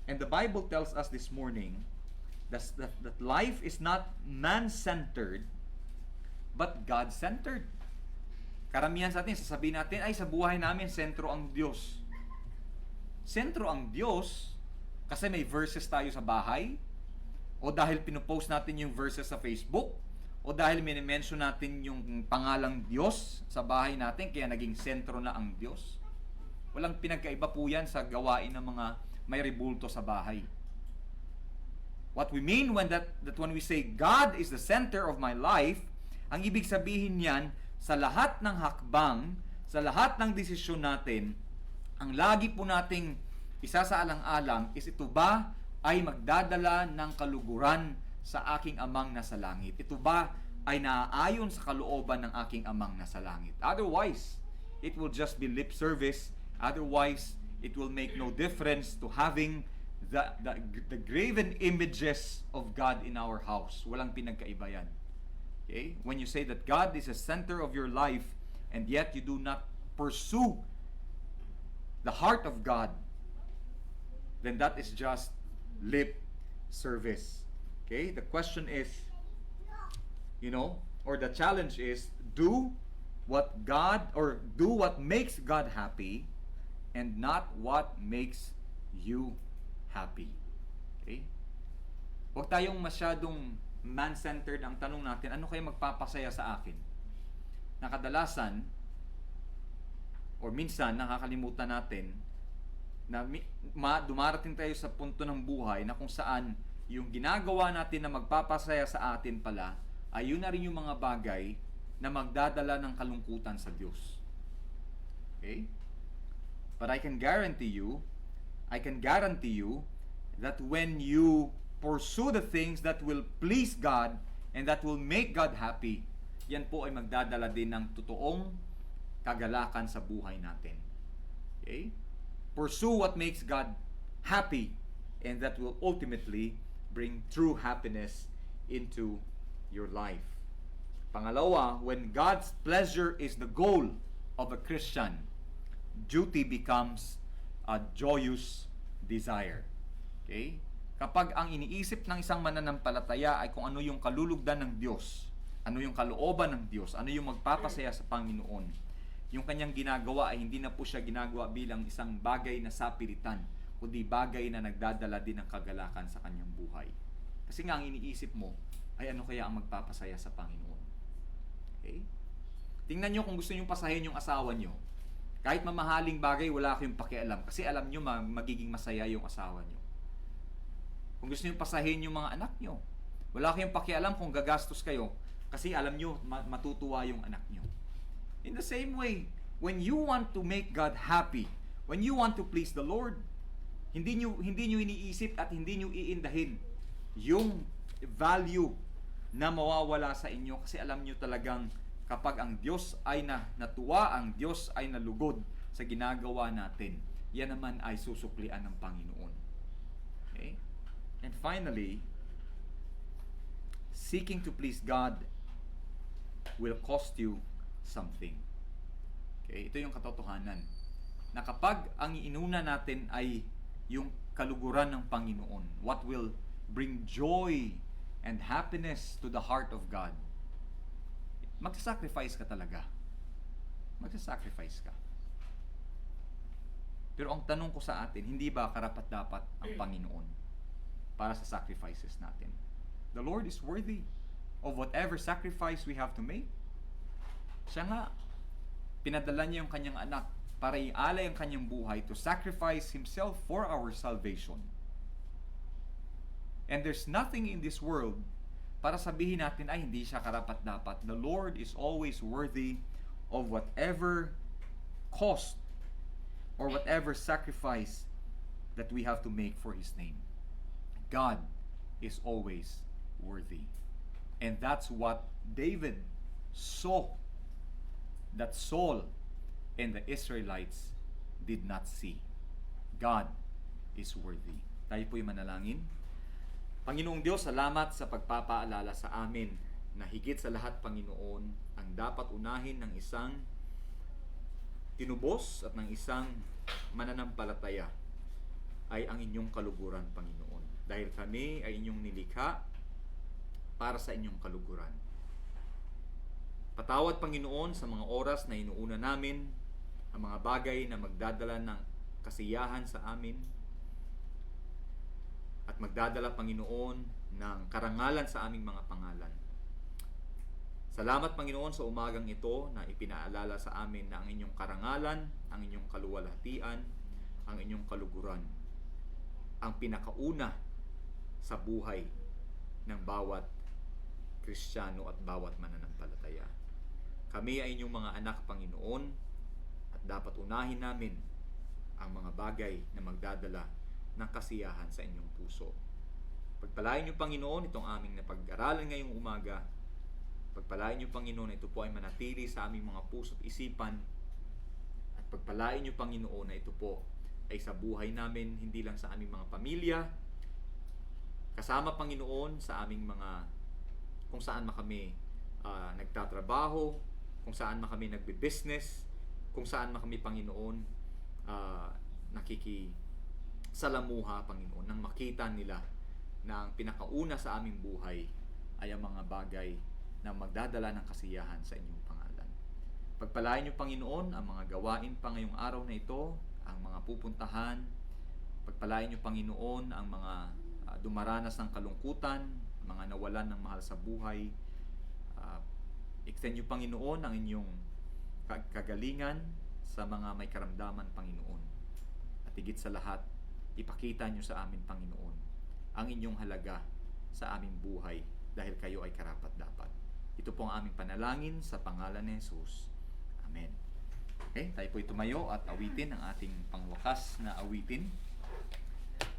And the Bible tells us this morning that life is not man-centered, but God-centered. Karamihan sa atin, sasabihin natin, ay sa buhay namin, sentro ang Diyos. Sentro ang Diyos kasi may verses tayo sa bahay, o dahil pinupost natin yung verses sa Facebook, o dahil minimension natin yung pangalang Diyos sa bahay natin, kaya naging sentro na ang Diyos. Walang pinagkaiba po yan sa gawain ng mga may rebulto sa bahay. What we mean when we say God is the center of my life, ang ibig sabihin niyan, sa lahat ng hakbang, sa lahat ng desisyon natin, ang lagi po nating isasaalang-alang is ito ba ay magdadala ng kaluguran sa aking amang nasa langit? Ito ba ay naaayon sa kalooban ng aking amang nasa langit? Otherwise, it will just be lip service. Otherwise, it will make no difference to having the graven images of God in our house. Walang pinagkaiba yan. Okay? When you say that God is the center of your life and yet you do not pursue the heart of God, then that is just lip service. Okay? The question is, or the challenge is, do what makes God happy and not what makes you happy. Okay? Huwag tayong masyadong man-centered. Ang tanong natin, ano kaya magpapasaya sa akin? Na kadalasan, or minsan, nakakalimutan natin na dumarating tayo sa punto ng buhay na kung saan yung ginagawa natin na magpapasaya sa atin pala, ay yun na rin yung mga bagay na magdadala ng kalungkutan sa Diyos. Okay? But I can guarantee you that when you pursue the things that will please God and that will make God happy, yan po ay magdadala din ng totoong kagalakan sa buhay natin. Okay? Pursue what makes God happy, and that will ultimately bring true happiness into your life. Pangalawa, when God's pleasure is the goal of a Christian, duty becomes a joyous desire. Okay? Kapag ang iniisip ng isang mananampalataya ay kung ano yung kalulugdan ng Diyos, ano yung kalooban ng Diyos, ano yung magpapasaya sa Panginoon, yung kanyang ginagawa ay hindi na po siya ginagawa bilang isang bagay na sapilitan, kundi bagay na nagdadala din ng kagalakan sa kanyang buhay. Kasi nga ang iniisip mo ay ano kaya ang magpapasaya sa Panginoon. Okay? Tingnan nyo kung gusto nyo pasahin yung asawa nyo. Kahit mamahaling bagay, wala kayong pakialam. Kasi alam nyo magiging masaya yung asawa nyo. Kung gusto nyo pasahin yung mga anak nyo, wala kayong pakialam kung gagastos kayo. Kasi alam nyo, matutuwa yung anak nyo. In the same way, when you want to make God happy, when you want to please the Lord, hindi nyo iniisip at hindi nyo iindahin yung value na mawawala sa inyo, kasi alam nyo talagang kapag ang Diyos ay natuwa, ang Diyos ay nalugod sa ginagawa natin, yan naman ay susuklian ng Panginoon. Okay? And finally, seeking to please God will cost you something. Okay? Ito yung katotohanan. Na kapag ang inuna natin ay yung kaluguran ng Panginoon, what will bring joy and happiness to the heart of God, magsasacrifice ka talaga. Magsasacrifice ka. Pero ang tanong ko sa atin, hindi ba karapat-dapat ang Panginoon para sa sacrifices natin? The Lord is worthy of whatever sacrifice we have to make. Siya nga, pinadala niya yung kanyang anak para ialay ang kanyang buhay to sacrifice Himself for our salvation. And there's nothing in this world para sabihin natin ay hindi siya karapat-dapat. The Lord is always worthy of whatever cost or whatever sacrifice that we have to make for His name. God is always worthy. And that's what David saw that Saul and the Israelites did not see. God is worthy. Tayo po'y manalangin. Panginoong Diyos, salamat sa pagpapaalala sa amin na higit sa lahat, Panginoon, ang dapat unahin ng isang tinubos at ng isang mananampalataya ay ang inyong kaluguran, Panginoon. Dahil kami ay inyong nilikha para sa inyong kaluguran. Patawad, Panginoon, sa mga oras na inuuna namin ang mga bagay na magdadala ng kasiyahan sa amin at magdadala, Panginoon, ng karangalan sa aming mga pangalan. Salamat, Panginoon, sa umagang ito na ipinaalala sa amin na ang inyong karangalan, ang inyong kaluwalhatian, ang inyong kaluguran, ang pinakauna sa buhay ng bawat Kristiyano at bawat mananampalataya. Kami ay inyong mga anak, Panginoon, at dapat unahin namin ang mga bagay na magdadala ng kasiyahan sa inyong puso. Pagpalain niyo, Panginoon, itong aming napag-aralan ngayong umaga. Pagpalain niyo, Panginoon, ito po ay manatili sa aming mga puso at isipan. At pagpalain niyo, Panginoon, na ito po ay sa buhay namin, hindi lang sa aming mga pamilya, kasama, Panginoon, sa aming mga kung saan kami nagtatrabaho, kung saan man kami nagbe-business, kung saan man kami, Panginoon, nakikisalamuha, Panginoon, nang makita nila na ang pinakauna sa aming buhay ay ang mga bagay na magdadala ng kasiyahan sa inyong pangalan. Pagpalain niyo, Panginoon, ang mga gawain pa ngayong araw na ito, ang mga pupuntahan. Pagpalain niyo, Panginoon, ang mga dumaranas ng kalungkutan, mga nawalan ng mahal sa buhay. Extend niyo, Panginoon, ang inyong kagalingan sa mga may karamdaman, Panginoon. At higit sa lahat, ipakita niyo sa amin, Panginoon, ang inyong halaga sa aming buhay dahil kayo ay karapat-dapat. Ito po ang aming panalangin sa pangalan ni Jesus. Amen. Okay, tayo po tumayo at awitin ang ating pangwakas na awitin.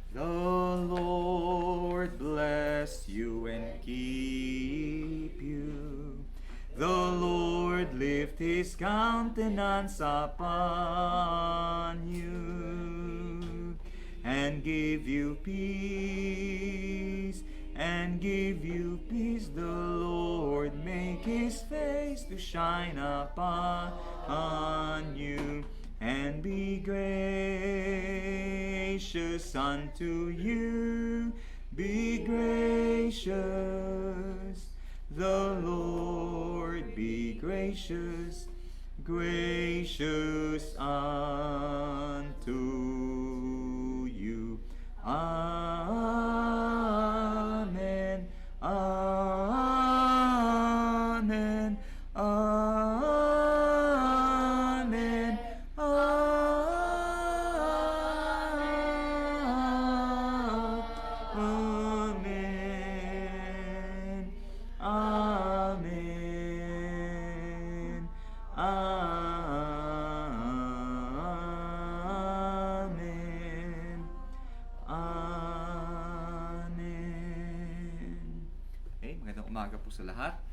The Lord bless you and keep you. The Lord lift His countenance upon you and give you peace. And give you peace. The Lord make His face to shine upon you and be gracious unto you. Be gracious. The Lord be gracious, gracious unto you. Amen. Amen. Amen. Amen. Amen. Amen. Amen. Okay, magandang umaga po sa lahat.